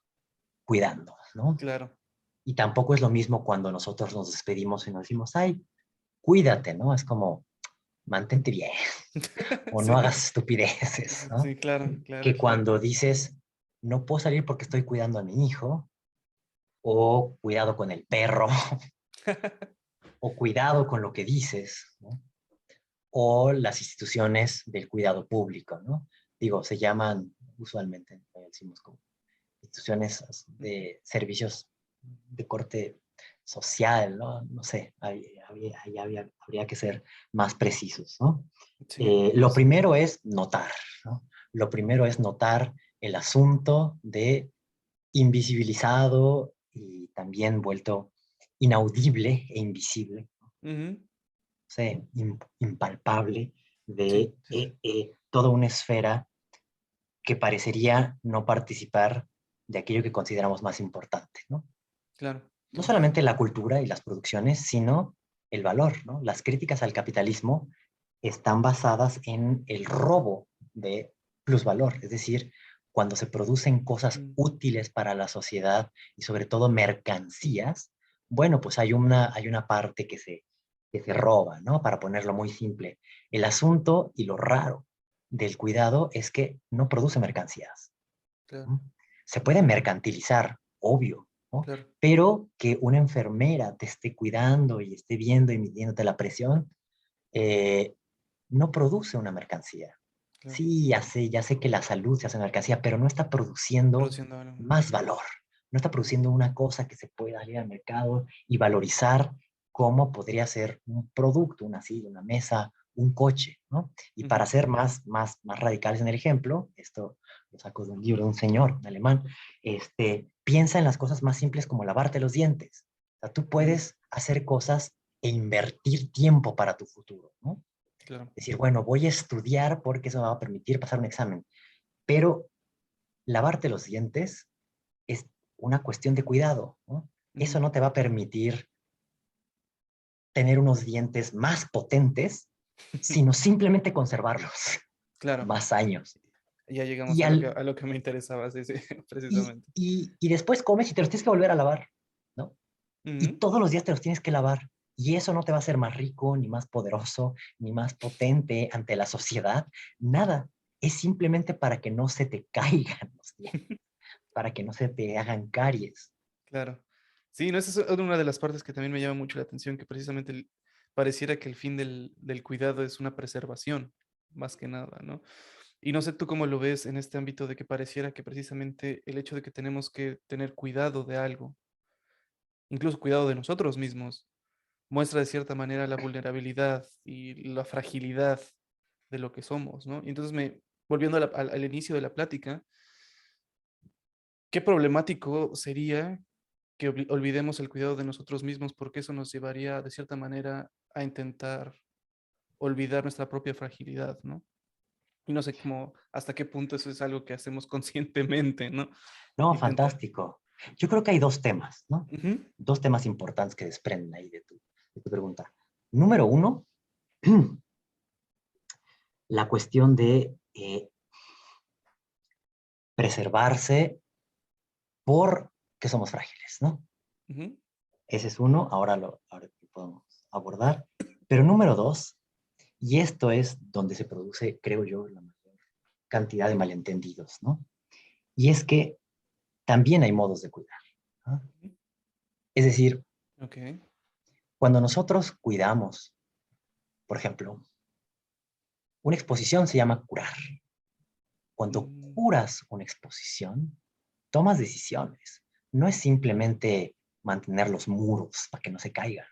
Speaker 1: cuidando, ¿no?
Speaker 2: claro.
Speaker 1: Y tampoco es lo mismo cuando nosotros nos despedimos y nos decimos, ay, cuídate, ¿no? Es como, mantente bien o no
Speaker 2: Sí,
Speaker 1: hagas estupideces,
Speaker 2: sí,
Speaker 1: ¿no?
Speaker 2: sí, claro, claro,
Speaker 1: Que
Speaker 2: claro.
Speaker 1: cuando dices, no puedo salir porque estoy cuidando a mi hijo, o cuidado con el perro, o cuidado con lo que dices, ¿no? O las instituciones del cuidado público, ¿no? Digo, se llaman usualmente, decimos como instituciones de servicios de corte social, ¿no? No sé, habría que ser más precisos, ¿no?
Speaker 2: Sí,
Speaker 1: Lo primero es notar, ¿no? Lo primero es notar el asunto de invisibilizado y también vuelto inaudible e invisible,
Speaker 2: ujú,
Speaker 1: o sea, impalpable
Speaker 2: sí,
Speaker 1: de
Speaker 2: sí, sí,
Speaker 1: toda una esfera que parecería no participar de aquello que consideramos más importante, ¿no?
Speaker 2: claro,
Speaker 1: No solamente la cultura y las producciones, sino el valor, ¿no? Las críticas al capitalismo están basadas en el robo de plusvalor, es decir, cuando se producen cosas
Speaker 2: mm,
Speaker 1: útiles para la sociedad y sobre todo mercancías, bueno, pues hay una parte que se roba, ¿no? Para ponerlo muy simple. El asunto y lo raro del cuidado es que no produce mercancías,
Speaker 2: claro,
Speaker 1: ¿no? Se puede mercantilizar, obvio, ¿no?
Speaker 2: claro,
Speaker 1: Pero que una enfermera te esté cuidando y esté viendo y midiéndote la presión, eh, no produce una mercancía.
Speaker 2: claro.
Speaker 1: Sí, ya sé que la salud se hace mercancía, pero no está produciendo
Speaker 2: Produciendo algo.
Speaker 1: más valor. No está produciendo una cosa que se pueda ir al mercado y valorizar como podría ser un producto, una silla, una mesa, un coche, ¿no? Y para
Speaker 2: Ujú,
Speaker 1: ser más radicales en el ejemplo, esto lo saco de un libro de un señor un alemán, piensa en las cosas más simples como lavarte los dientes. O sea, tú
Speaker 2: mm,
Speaker 1: puedes hacer cosas e invertir tiempo para tu futuro, ¿no?
Speaker 2: claro,
Speaker 1: Decir, bueno, voy a estudiar porque eso me va a permitir pasar un examen. Pero lavarte los dientes es una cuestión de cuidado, ¿no? Eso
Speaker 2: ujú,
Speaker 1: no te va a permitir tener unos dientes más potentes, sino simplemente conservarlos
Speaker 2: claro.
Speaker 1: más años.
Speaker 2: Ya llegamos
Speaker 1: Y,
Speaker 2: a lo que me interesaba, sí, sí,
Speaker 1: y,
Speaker 2: precisamente.
Speaker 1: y después comes y te los tienes que volver a lavar, ¿no? Y
Speaker 2: Ujú,
Speaker 1: todos los días te los tienes que lavar. Y eso no te va a hacer más rico, ni más poderoso, ni más potente ante la sociedad. Nada. Es simplemente para que no se te caigan los dientes, para que no se te hagan caries.
Speaker 2: claro. Sí, no, esa es una de las partes que también me llama mucho la atención, que precisamente pareciera que el fin del cuidado es una preservación, más que nada, ¿no? Y no sé tú cómo lo ves en este ámbito de que pareciera que precisamente el hecho de que tenemos que tener cuidado de algo, incluso cuidado de nosotros mismos, muestra de cierta manera la vulnerabilidad y la fragilidad de lo que somos, ¿no? Y entonces volviendo al inicio de la plática, qué problemático sería que olvidemos el cuidado de nosotros mismos porque eso nos llevaría de cierta manera a intentar olvidar nuestra propia fragilidad, ¿no? Y no sé cómo, hasta qué punto eso es algo que hacemos conscientemente, ¿no?
Speaker 1: No,
Speaker 2: Intentar.
Speaker 1: fantástico. Yo creo que hay dos temas, ¿no?
Speaker 2: Ujú,
Speaker 1: Dos temas importantes que desprenden ahí de tu pregunta. Número uno, la cuestión de preservarse porque somos frágiles, ¿no?
Speaker 2: ujú,
Speaker 1: Ese es uno, ahora lo podemos abordar. Pero número dos, y esto es donde se produce, creo yo, la mayor cantidad de malentendidos, ¿no? Y es que también hay modos de cuidar, ¿no?
Speaker 2: ujú.
Speaker 1: Es decir,
Speaker 2: Ok.
Speaker 1: cuando nosotros cuidamos, por ejemplo, una exposición se llama curar. Cuando
Speaker 2: Mm,
Speaker 1: curas una exposición, tomas decisiones. No es simplemente mantener los muros para que no se caigan.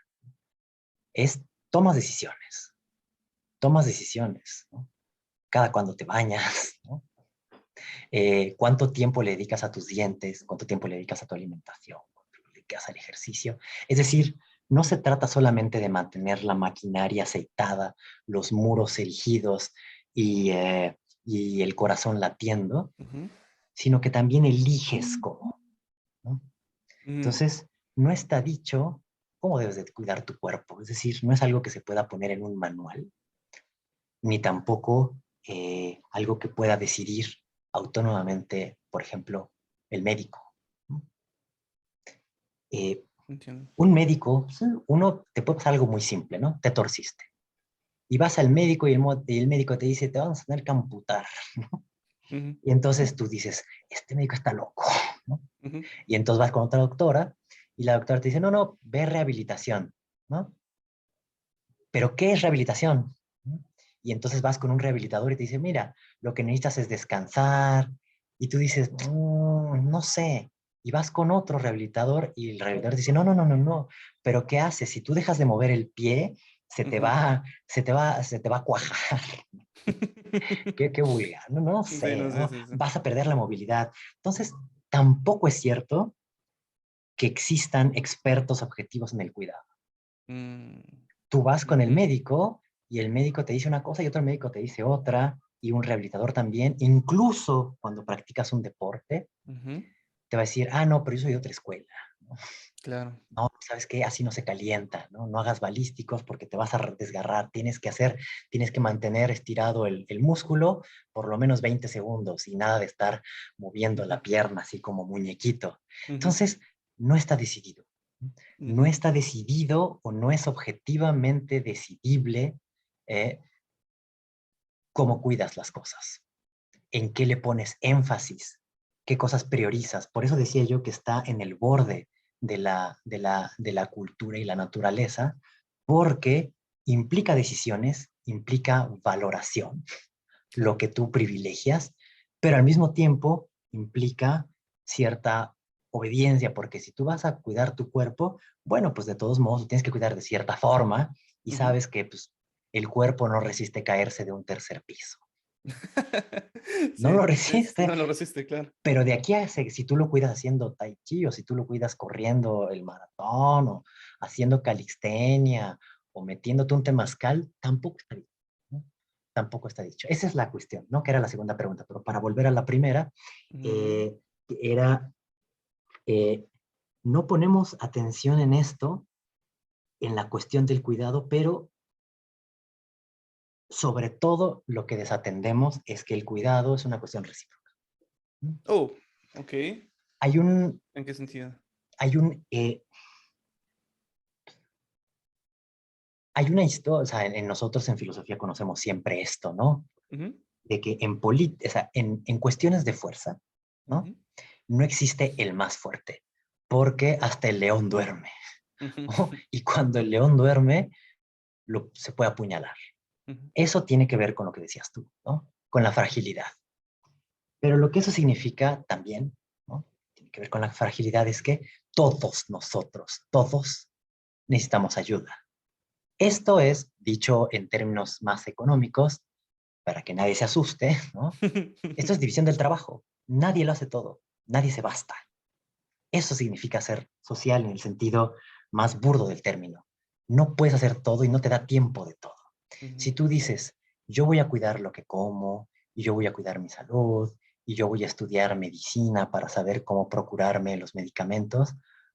Speaker 1: Es tomas decisiones. Tomas decisiones, ¿no? Cada cuando te bañas, ¿no? Cuánto tiempo le dedicas a tus dientes, cuánto tiempo le dedicas a tu alimentación, cuánto le dedicas al ejercicio. Es decir, no se trata solamente de mantener la maquinaria aceitada, los muros erigidos y el corazón latiendo,
Speaker 2: ujú,
Speaker 1: sino que también eliges cómo, ¿no?
Speaker 2: mm,
Speaker 1: Entonces, no está dicho cómo debes de cuidar tu cuerpo. Es decir, no es algo que se pueda poner en un manual, ni tampoco algo que pueda decidir autónomamente, por ejemplo, el médico. ¿No? Eh,
Speaker 2: entiendo.
Speaker 1: un médico, sí, uno te puede pasar algo muy simple, ¿no? Te torciste. Y vas al médico y el médico te dice, te vamos a tener que amputar.
Speaker 2: Ujú,
Speaker 1: Y entonces tú dices, este médico está loco, ¿no?
Speaker 2: ujú,
Speaker 1: Y entonces vas con otra doctora y la doctora te dice, no, no, ve rehabilitación, ¿no? ¿Pero qué es rehabilitación? ¿No? Y entonces vas con un rehabilitador y te dice, mira, lo que necesitas es descansar. Y tú dices, no sé. Y vas con otro rehabilitador y el rehabilitador te dice, no, no, no, no, no. Pero ¿qué haces? Si tú dejas de mover el pie,
Speaker 2: ujú.
Speaker 1: se te va a cuajar. Qué vulgar. No, no
Speaker 2: Sí,
Speaker 1: sé,
Speaker 2: no sé,
Speaker 1: ¿no?
Speaker 2: sí, sí.
Speaker 1: Vas a perder la movilidad. Entonces, tampoco es cierto que existan expertos objetivos en el cuidado.
Speaker 2: Mm,
Speaker 1: Tú vas con el
Speaker 2: ujú,
Speaker 1: médico y el médico te dice una cosa y otro médico te dice otra, y un rehabilitador también, incluso cuando practicas un deporte,
Speaker 2: ujú,
Speaker 1: te va a decir, ah, no, pero yo soy de otra escuela. No,
Speaker 2: claro.
Speaker 1: no, ¿sabes qué? Así no se calienta, ¿no? No hagas balísticos porque te vas a desgarrar. Tienes que mantener estirado el músculo por lo menos 20 segundos y nada de estar moviendo
Speaker 2: Ujú,
Speaker 1: la pierna así como muñequito.
Speaker 2: ujú,
Speaker 1: Entonces, no está decidido. No
Speaker 2: ujú,
Speaker 1: está decidido o no es objetivamente decidible eh, cómo cuidas las cosas, en qué le pones énfasis, qué cosas priorizas. Por eso decía yo que está en el borde de la cultura y la naturaleza, porque implica decisiones, implica valoración, lo
Speaker 2: claro.
Speaker 1: que tú privilegias, pero al mismo tiempo implica cierta obediencia, porque si tú vas a cuidar tu cuerpo, bueno, pues de todos modos lo tienes que cuidar de cierta forma y
Speaker 2: Ujú.
Speaker 1: sabes que pues, el cuerpo no resiste caerse de un tercer piso. No lo
Speaker 2: Sí, sí, sí,
Speaker 1: resiste,
Speaker 2: no lo resiste, claro.
Speaker 1: pero de aquí a si tú lo cuidas haciendo tai chi o si tú lo cuidas corriendo el maratón o haciendo calistenia o metiéndote un temazcal, tampoco está dicho, ¿no? Tampoco está dicho. Esa es la cuestión, ¿no? Que era la segunda pregunta, pero para volver a la primera,
Speaker 2: Mm,
Speaker 1: eh, era, eh, no ponemos atención en esto, en la cuestión del cuidado, pero sobre todo lo que desatendemos es que el cuidado es una cuestión recíproca, ¿no?
Speaker 2: oh, ok.
Speaker 1: Hay un,
Speaker 2: ¿En qué sentido?
Speaker 1: hay un, hay una historia, o sea, en nosotros en filosofía conocemos siempre esto, ¿no?
Speaker 2: Ujú,
Speaker 1: De que o sea, en cuestiones de fuerza, ¿no?
Speaker 2: ujú,
Speaker 1: No existe el más fuerte, porque hasta el león duerme,
Speaker 2: ujú,
Speaker 1: ¿no? Y cuando el león duerme, se puede apuñalar.
Speaker 2: ujú,
Speaker 1: Eso tiene que ver con lo que decías tú, ¿no? Con la fragilidad. Pero lo que eso significa también, ¿no? Tiene que ver con la fragilidad es que todos nosotros, todos necesitamos ayuda. Esto es, dicho en términos más económicos, para que nadie se asuste, ¿no? Esto es división del trabajo. Nadie lo hace todo, nadie se basta. Eso significa ser social en el sentido más burdo del término. no puedes hacer todo y no te da tiempo de todo. Si
Speaker 2: Ujú.
Speaker 1: tú dices, yo voy a cuidar lo que como, y yo voy a cuidar mi salud, y yo voy a estudiar medicina para saber cómo procurarme los medicamentos,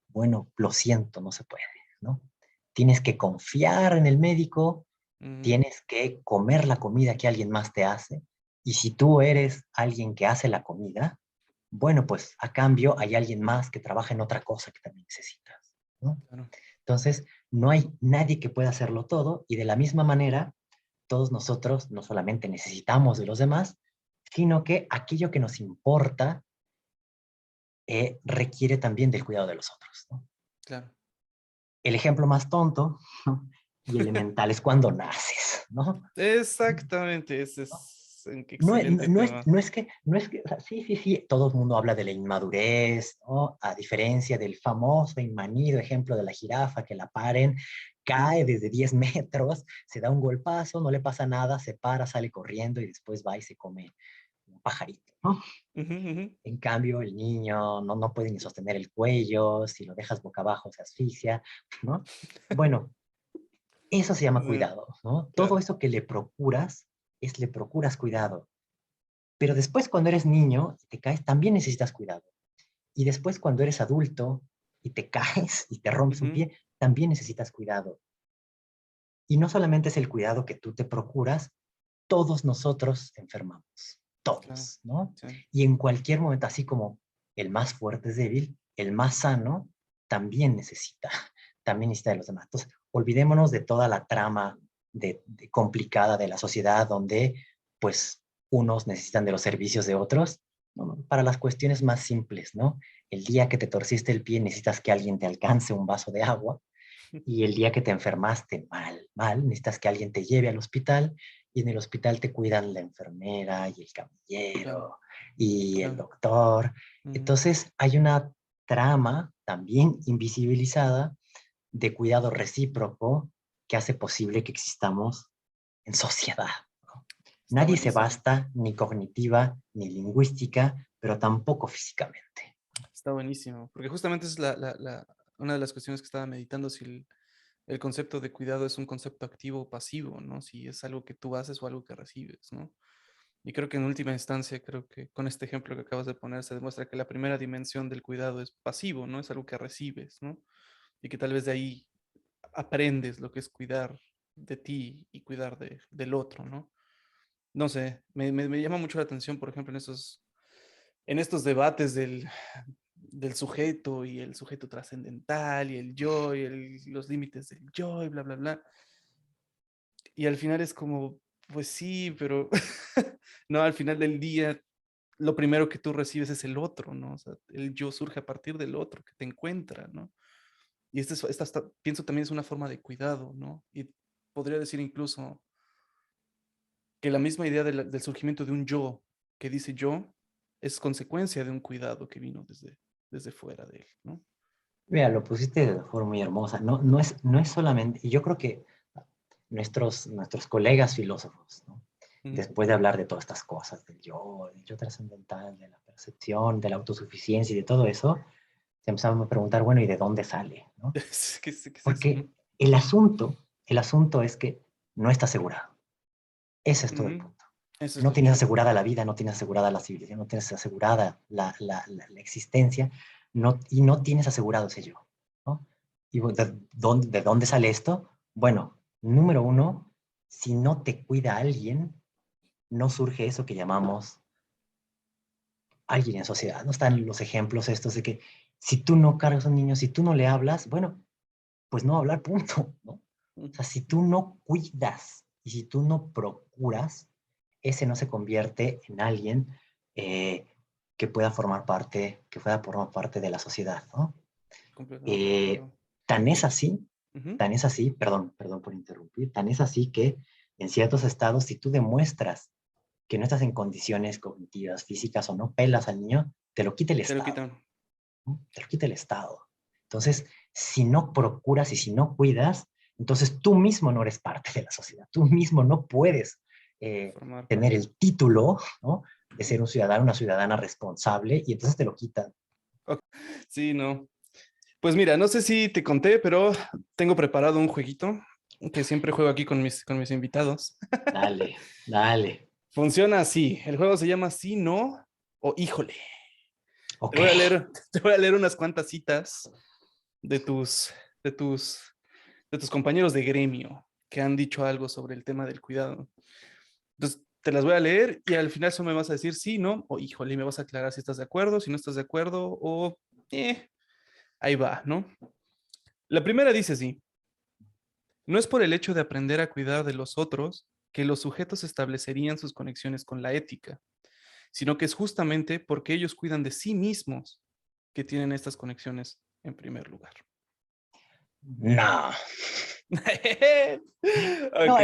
Speaker 1: bueno, lo siento, no se puede, ¿no? Tienes que confiar en el médico,
Speaker 2: Ujú.
Speaker 1: tienes que comer la comida que alguien más te hace, y si tú eres alguien que hace la comida, bueno, pues a cambio hay alguien más que trabaja en otra cosa que también necesitas, ¿no?
Speaker 2: Claro.
Speaker 1: Entonces, no hay nadie que pueda hacerlo todo y de la misma manera, todos nosotros no solamente necesitamos de los demás, sino que aquello que nos importa requiere también del cuidado de los otros, ¿no?
Speaker 2: Claro.
Speaker 1: El ejemplo más tonto, ¿no? Y elemental es cuando naces, ¿no?
Speaker 2: Exactamente, ese es un
Speaker 1: No,
Speaker 2: excelente tema.
Speaker 1: no es que, o sea, sí, sí, sí, todo el mundo habla de la inmadurez, ¿no? A diferencia del famoso y manido ejemplo de la jirafa que la paren, cae desde 10 metros, se da un golpazo, no le pasa nada, se para, sale corriendo y después va y se come un pajarito, ¿no?
Speaker 2: Ujú, ujú.
Speaker 1: En cambio, el niño no puede ni sostener el cuello, si lo dejas boca abajo se asfixia, ¿no? Bueno, eso se llama cuidado, ¿no? Todo
Speaker 2: Claro.
Speaker 1: eso que le procuras cuidado. Pero después cuando eres niño y te caes, también necesitas cuidado. Y después cuando eres adulto y te caes y te rompes un
Speaker 2: Ujú.
Speaker 1: pie, también necesitas cuidado. Y no solamente es el cuidado que tú te procuras, todos nosotros enfermamos,
Speaker 2: Claro.
Speaker 1: todos, ¿no?
Speaker 2: Sí.
Speaker 1: Y en cualquier momento, así como el más fuerte es débil, el más sano también necesita, también necesita de los demás. Entonces, olvidémonos de toda la trama complicada de la sociedad donde, pues, unos necesitan de los servicios de otros, ¿no? Para las cuestiones más simples, ¿no? El día que te torciste el pie necesitas que alguien te alcance un vaso de agua y el día que te enfermaste mal, necesitas que alguien te lleve al hospital y en el hospital te cuidan la enfermera y el
Speaker 2: Claro.
Speaker 1: camillero y el
Speaker 2: Claro.
Speaker 1: doctor.
Speaker 2: Ujú.
Speaker 1: Entonces hay una trama también invisibilizada de cuidado recíproco que hace posible que existamos en sociedad.
Speaker 2: Está
Speaker 1: Nadie se
Speaker 2: buenísimo.
Speaker 1: basta ni cognitiva ni lingüística, pero tampoco físicamente.
Speaker 2: Está buenísimo. Porque justamente es una de las cuestiones que estaba meditando, si el concepto de cuidado es un concepto activo o pasivo, ¿no? Si es algo que tú haces o algo que recibes, ¿no? Y creo que en última instancia, creo que con este ejemplo que acabas de poner, se demuestra que la primera dimensión del cuidado es pasivo, ¿no? Es algo que recibes, ¿no? Y que tal vez de ahí aprendes lo que es cuidar de ti y cuidar del otro, ¿no? No sé, me llama mucho la atención, por ejemplo, en estos debates del sujeto y el sujeto trascendental y el yo y los límites del yo y bla, bla, bla. Y al final es como, pues sí, pero no, al final del día, lo primero que tú recibes es el otro, ¿no? O sea, el yo surge a partir del otro que te encuentra, ¿no? Y pienso también es una forma de cuidado, ¿no? Y podría decir incluso que la misma idea del surgimiento de un yo que dice yo es consecuencia de un cuidado que vino desde fuera de él, ¿no?
Speaker 1: Mira, lo pusiste de forma muy hermosa. No es solamente, y yo creo que nuestros colegas filósofos, ¿no?
Speaker 2: Ujú.
Speaker 1: Después de hablar de todas estas cosas, del yo trascendental, de la percepción, de la autosuficiencia y de todo eso, se empezaron a preguntar, bueno, ¿y de dónde sale? ¿No?
Speaker 2: ¿Qué es eso?
Speaker 1: Porque el asunto es que no está asegurado. Ese es todo el
Speaker 2: Ujú.
Speaker 1: punto.
Speaker 2: Eso es
Speaker 1: No
Speaker 2: lo
Speaker 1: tienes
Speaker 2: chévere.
Speaker 1: asegurada la vida, no tienes asegurada la civilización, no tienes asegurada la existencia, no, y no tienes asegurado ese yo, ¿no? ¿Y de dónde sale esto? Bueno, número uno, si no te cuida alguien, no surge eso que llamamos alguien en sociedad. No están los ejemplos estos de que si tú no cargas a un niño, si tú no le hablas, bueno, pues no va a hablar, punto, ¿no? O sea, si tú no cuidas y si tú no procuras, ese no se convierte en alguien eh, que pueda formar parte de la sociedad, ¿no?
Speaker 2: Completamente de
Speaker 1: Eh,
Speaker 2: acuerdo.
Speaker 1: tan es así,
Speaker 2: Ujú.
Speaker 1: tan es así, perdón por interrumpir, tan es así que en ciertos estados, si tú demuestras que no estás en condiciones cognitivas, físicas o no pelas al niño, te lo quita el
Speaker 2: Te lo
Speaker 1: Estado,
Speaker 2: quitan.
Speaker 1: ¿no? Te lo quita el Estado. Entonces, si no procuras y si no cuidas, entonces tú mismo no eres parte de la sociedad, tú mismo no puedes eh,
Speaker 2: Formar
Speaker 1: tener
Speaker 2: parte.
Speaker 1: el título, ¿no? De
Speaker 2: Ujú.
Speaker 1: ser un ciudadano, una ciudadana responsable y entonces te lo quitan.
Speaker 2: Sí, no. Pues mira, no sé si te conté, pero tengo preparado un jueguito que siempre juego aquí con mis invitados.
Speaker 1: Dale, dale.
Speaker 2: Funciona así. El juego se llama Sí, No o Híjole. Te
Speaker 1: Ok.
Speaker 2: voy a leer, te voy a leer unas cuantas citas de de tus, de tus compañeros de gremio que han dicho algo sobre el tema del cuidado. Entonces, te las voy a leer y al final solo me vas a decir sí, no o híjole, y me vas a aclarar si estás de acuerdo, si no estás de acuerdo o ahí va, ¿no? La primera dice sí. No es por el hecho de aprender a cuidar de los otros que los sujetos establecerían sus conexiones con la ética, sino que es justamente porque ellos cuidan de sí mismos que tienen estas conexiones en primer lugar.
Speaker 1: No. No,
Speaker 2: Ok.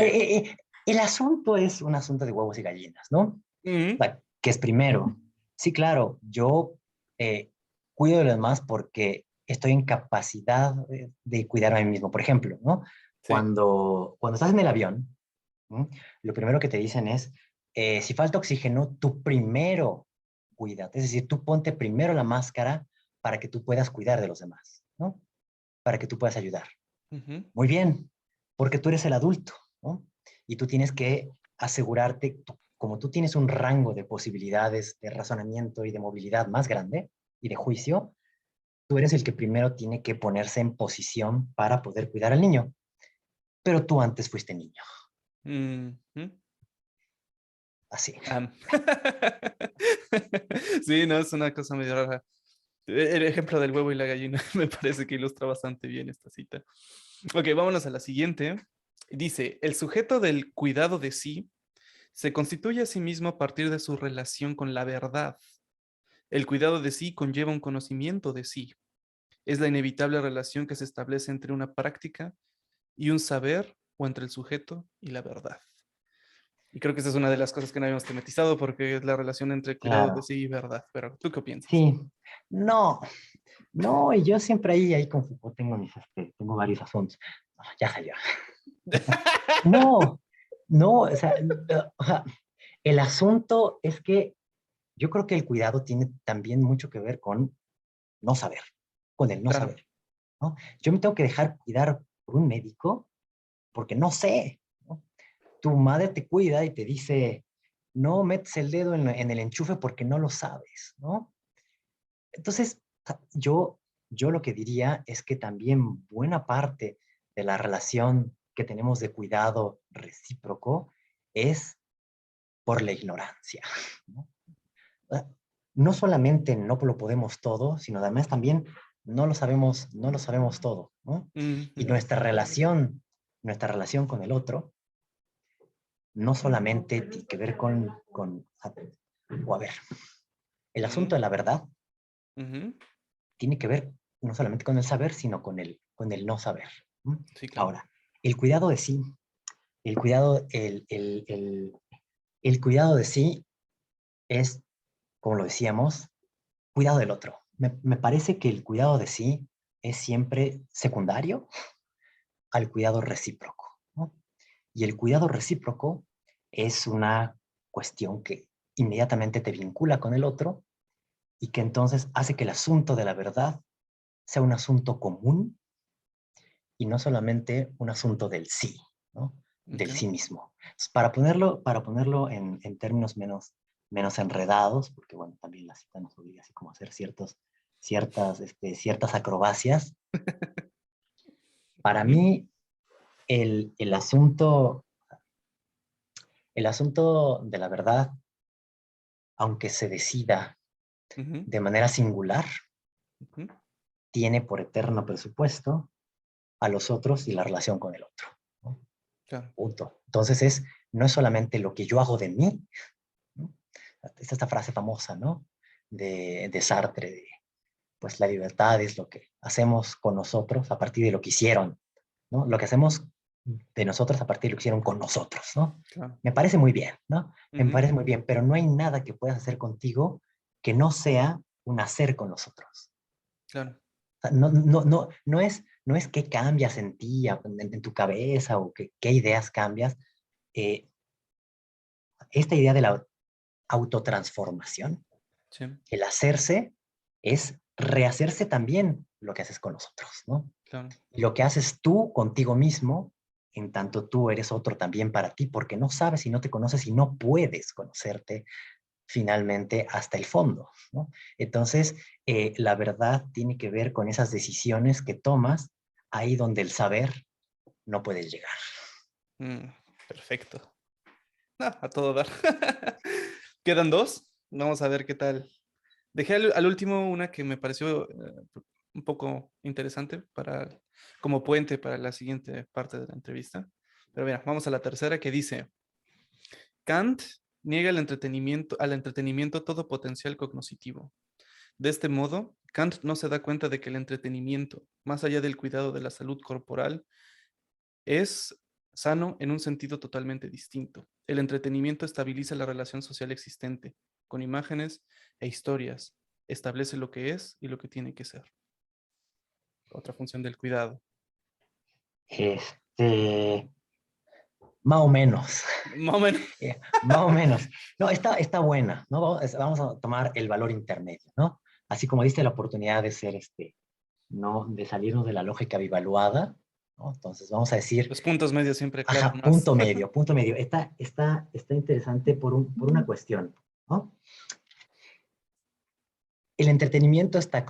Speaker 1: el asunto es un asunto de huevos y gallinas, ¿no?
Speaker 2: Ujú.
Speaker 1: ¿Qué es primero? Sí, claro, yo cuido de los demás porque estoy en capacidad de cuidarme a mí mismo. Por ejemplo, ¿no?
Speaker 2: Sí.
Speaker 1: Cuando estás en el avión, ¿no? Lo primero que te dicen es, si falta oxígeno, tú primero cuídate. Es decir, tú ponte primero la máscara para que tú puedas cuidar de los demás, ¿no? Para que tú puedas ayudar.
Speaker 2: Ujú.
Speaker 1: Muy bien, porque tú eres el adulto, ¿no? Y tú tienes que asegurarte, como tú tienes un rango de posibilidades de razonamiento y de movilidad más grande y de juicio, tú eres el que primero tiene que ponerse en posición para poder cuidar al niño. Pero tú antes fuiste niño,
Speaker 2: Ujú.
Speaker 1: así.
Speaker 2: Am. Sí, no, es una cosa medio rara. El ejemplo del huevo y la gallina me parece que ilustra bastante bien esta cita. Ok, vámonos a la siguiente. Dice, el sujeto del cuidado de sí se constituye a sí mismo a partir de su relación con la verdad. El cuidado de sí conlleva un conocimiento de sí. Es la inevitable relación que se establece entre una práctica y un saber o entre el sujeto y la verdad. Y creo que esa es una de las cosas que no habíamos tematizado porque es la relación entre cuidado de
Speaker 1: Claro,
Speaker 2: sí y verdad. Pero, ¿tú qué piensas?
Speaker 1: sí. No, no, y yo siempre ahí con Foucault tengo tengo varios asuntos. Ah, ya salió. No, no, o sea, el asunto es que yo creo que el cuidado tiene también mucho que ver con no saber, con el no
Speaker 2: Claro.
Speaker 1: saber, ¿no? Yo me tengo que dejar cuidar por un médico porque no sé, ¿no? Tu madre te cuida y te dice, no metes el dedo en el enchufe porque no lo sabes, ¿no? Entonces, yo lo que diría es que también buena parte de la relación que tenemos de cuidado recíproco es por la ignorancia, ¿no? Ah, no solamente no lo podemos todo, sino además también no lo sabemos todo, ¿no? Y
Speaker 2: Ujú.
Speaker 1: nuestra relación con el otro, no solamente tiene que ver o a ver, el
Speaker 2: Ujú.
Speaker 1: asunto de la verdad
Speaker 2: Ujú.
Speaker 1: tiene que ver no solamente con el saber, sino con el no saber. ¿M?
Speaker 2: Sí, claro.
Speaker 1: Ahora, el cuidado de sí, el cuidado, el cuidado de sí es, como lo decíamos, cuidado del otro. Me parece que el cuidado de sí es siempre secundario al cuidado recíproco, ¿no? Y el cuidado recíproco es una cuestión que inmediatamente te vincula con el otro y que entonces hace que el asunto de la verdad sea un asunto común y no solamente un asunto del sí, ¿no? Del
Speaker 2: Ok.
Speaker 1: sí mismo. Entonces, para ponerlo en términos menos enredados, porque bueno, también la cita nos obliga así como a hacer ciertas acrobacias. Para
Speaker 2: Ujú.
Speaker 1: mí, el, el el asunto de la verdad, aunque se decida
Speaker 2: Ujú.
Speaker 1: de manera singular,
Speaker 2: Ujú.
Speaker 1: tiene por eterno presupuesto a los otros y la relación con el otro, ¿no?
Speaker 2: Claro.
Speaker 1: Punto. Entonces no es solamente lo que yo hago de mí, ¿no? Es esta frase famosa, ¿no? De Sartre, de, pues la libertad es lo que hacemos con nosotros a partir de lo que hicieron, ¿no? Lo que hacemos de nosotros a partir de lo que hicieron con nosotros, ¿no?
Speaker 2: Claro.
Speaker 1: Me parece muy bien, ¿no? Me
Speaker 2: Ujú.
Speaker 1: parece muy bien, pero no hay nada que puedas hacer contigo que no sea un hacer con los otros.
Speaker 2: Claro.
Speaker 1: O sea, no es qué cambias en ti, en tu cabeza o qué ideas cambias. Eh, esta idea de la autotransformación,
Speaker 2: Sí.
Speaker 1: el hacerse, es rehacerse también lo que haces con los otros, ¿no?
Speaker 2: Claro.
Speaker 1: Y lo que haces tú contigo mismo, en tanto tú eres otro también para ti, porque no sabes y no te conoces y no puedes conocerte finalmente hasta el fondo, ¿no? Entonces, la verdad tiene que ver con esas decisiones que tomas ahí donde el saber no puedes llegar.
Speaker 2: Mm, perfecto. Ah, a todo dar. Quedan dos. Vamos a ver qué tal. Dejé al último una que me pareció un poco interesante como puente para la siguiente parte de la entrevista. Pero mira, vamos a la tercera que dice, Kant niega al entretenimiento todo potencial cognoscitivo. De este modo, Kant no se da cuenta de que el entretenimiento, más allá del cuidado de la salud corporal, es sano en un sentido totalmente distinto. El entretenimiento estabiliza la relación social existente, con imágenes e historias, establece lo que es y lo que tiene que ser. Otra función del cuidado.
Speaker 1: Este, más o menos,
Speaker 2: Más o menos.
Speaker 1: más o menos. No, está buena, ¿no? Vamos a tomar el valor intermedio, ¿no? Así como diste la oportunidad de ser, ¿no? De salirnos de la lógica bivaluada, ¿no? Entonces vamos a decir,
Speaker 2: Los puntos medios siempre aclaran
Speaker 1: ajá,
Speaker 2: más.
Speaker 1: punto medio, punto medio. Está interesante por una cuestión, ¿no? El entretenimiento está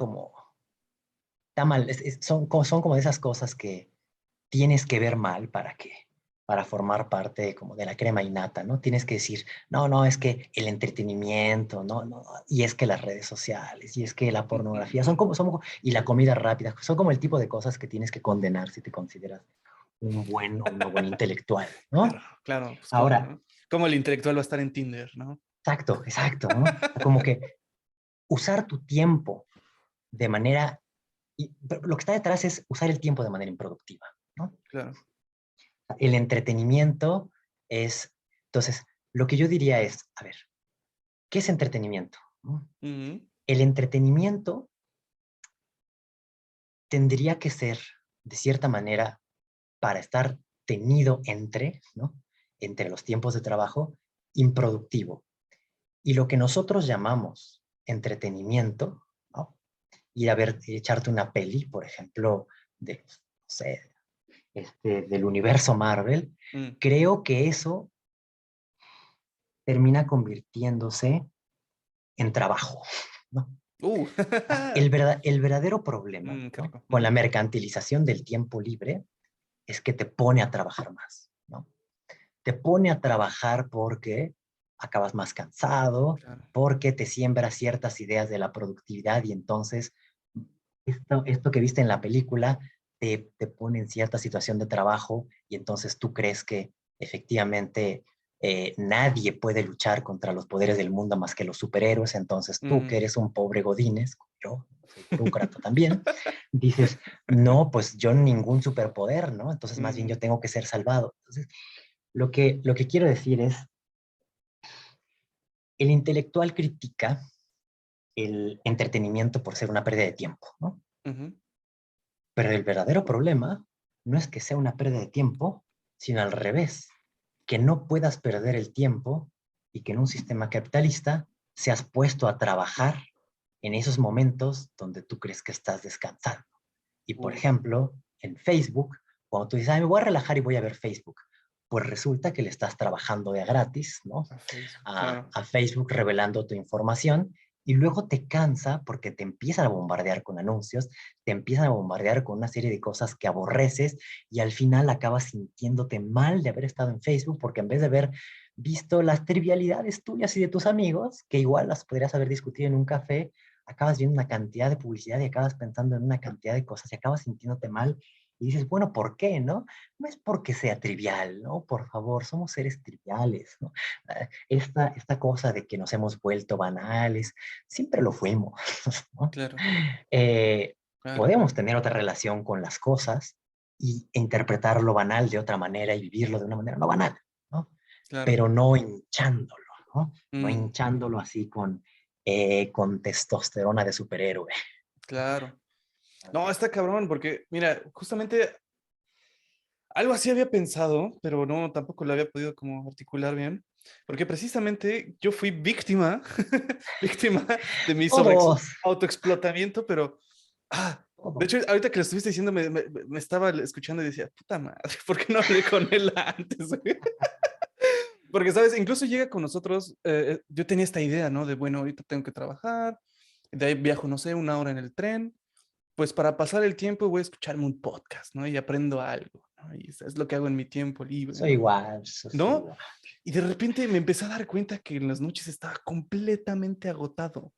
Speaker 1: mal, son como de esas cosas que tienes que ver mal para formar parte como de la crema innata, ¿no? Tienes que decir, no, no, es que el entretenimiento, no, no, y es que las redes sociales, y es que la pornografía, y la comida rápida, son como el tipo de cosas que tienes que condenar si te consideras un buen o una buena intelectual,
Speaker 2: Claro,
Speaker 1: ¿no?
Speaker 2: claro, pues cómo,
Speaker 1: Ahora,
Speaker 2: ¿no? Cómo el intelectual va a estar en Tinder, ¿no?
Speaker 1: exacto, exacto, ¿no? O sea, como que usar tu tiempo de manera, pero lo que está detrás es usar el tiempo de manera improductiva, ¿no?
Speaker 2: Claro.
Speaker 1: El entretenimiento entonces, lo que yo diría es, a ver, ¿qué es entretenimiento? ¿No?
Speaker 2: Ujú.
Speaker 1: El entretenimiento tendría que ser, de cierta manera, para estar tenido ¿no? Entre los tiempos de trabajo, improductivo. Y lo que nosotros llamamos entretenimiento, ¿no? Ir a ver, echarte una peli, por ejemplo, no sé, del universo Marvel,
Speaker 2: Mm.
Speaker 1: creo que eso termina convirtiéndose en trabajo, ¿no?
Speaker 2: Uh.
Speaker 1: El verdadero problema,
Speaker 2: Qué
Speaker 1: ¿no?
Speaker 2: rico.
Speaker 1: Con la
Speaker 2: Ujú.
Speaker 1: mercantilización del tiempo libre es que te pone a trabajar más, ¿no? Te pone a trabajar porque acabas más cansado,
Speaker 2: Claro.
Speaker 1: porque te siembra ciertas ideas de la productividad y entonces esto que viste en la película te pone en cierta situación de trabajo y entonces tú crees que efectivamente nadie puede luchar contra los poderes del mundo más que los superhéroes, entonces tú que
Speaker 2: Mm.
Speaker 1: eres un pobre godínez, yo soy burócrata también, dices, no, pues yo ningún superpoder, ¿no? Entonces más bien yo
Speaker 2: Mm.
Speaker 1: tengo que ser salvado. Entonces, lo que quiero decir es, el intelectual critica el entretenimiento por ser una pérdida de tiempo, ¿no?
Speaker 2: Ujú.
Speaker 1: Pero el verdadero problema no es que sea una pérdida de tiempo, sino al revés, que no puedas perder el tiempo y que en un sistema capitalista seas puesto a trabajar en esos momentos donde tú crees que estás descansando. Y por
Speaker 2: Uh.
Speaker 1: ejemplo, en Facebook, cuando tú dices, me voy a relajar y voy a ver Facebook, pues resulta que le estás trabajando de a gratis, ¿no?
Speaker 2: A Facebook,
Speaker 1: a,
Speaker 2: claro.
Speaker 1: a Facebook revelando tu información y luego te cansa porque te empiezan a bombardear con anuncios, te empiezan a bombardear con una serie de cosas que aborreces y al final acabas sintiéndote mal de haber estado en Facebook porque en vez de haber visto las trivialidades tuyas y de tus amigos, que igual las podrías haber discutido en un café, acabas viendo una cantidad de publicidad y acabas pensando en una cantidad de cosas y acabas sintiéndote mal y dices, bueno, ¿por qué, no? No es porque sea trivial, ¿no? Por favor, somos seres triviales, ¿no? Esta cosa de que nos hemos vuelto banales, siempre lo fuimos, ¿no?
Speaker 2: Claro,
Speaker 1: Eh,
Speaker 2: claro,
Speaker 1: Podemos
Speaker 2: claro,
Speaker 1: tener otra relación con las cosas e interpretar lo banal de otra manera y vivirlo de una manera no banal, ¿no?
Speaker 2: claro.
Speaker 1: Pero no hinchándolo, ¿no? No
Speaker 2: Mm,
Speaker 1: hinchándolo así con testosterona de superhéroe.
Speaker 2: claro. No, está cabrón, porque, mira, justamente algo así había pensado, pero no, tampoco lo había podido como articular bien, porque precisamente yo fui víctima, víctima de mi
Speaker 1: Todos.
Speaker 2: autoexplotamiento, pero De hecho, ahorita que lo estuviste diciendo, me estaba escuchando y decía, puta madre, ¿por qué no hablé con él antes? Porque, ¿sabes? Incluso llega con nosotros, yo tenía esta idea, ¿no? De, bueno, ahorita tengo que trabajar, de ahí viajo, no sé, 1 hora en el tren, pues para pasar el tiempo voy a escucharme un podcast, ¿no? Y aprendo algo, ¿no? Y eso es lo que hago en mi tiempo libre,
Speaker 1: Soy
Speaker 2: ¿no?
Speaker 1: igual, soy
Speaker 2: ¿No?
Speaker 1: igual.
Speaker 2: Y de repente me empecé a dar cuenta que en las noches estaba completamente agotado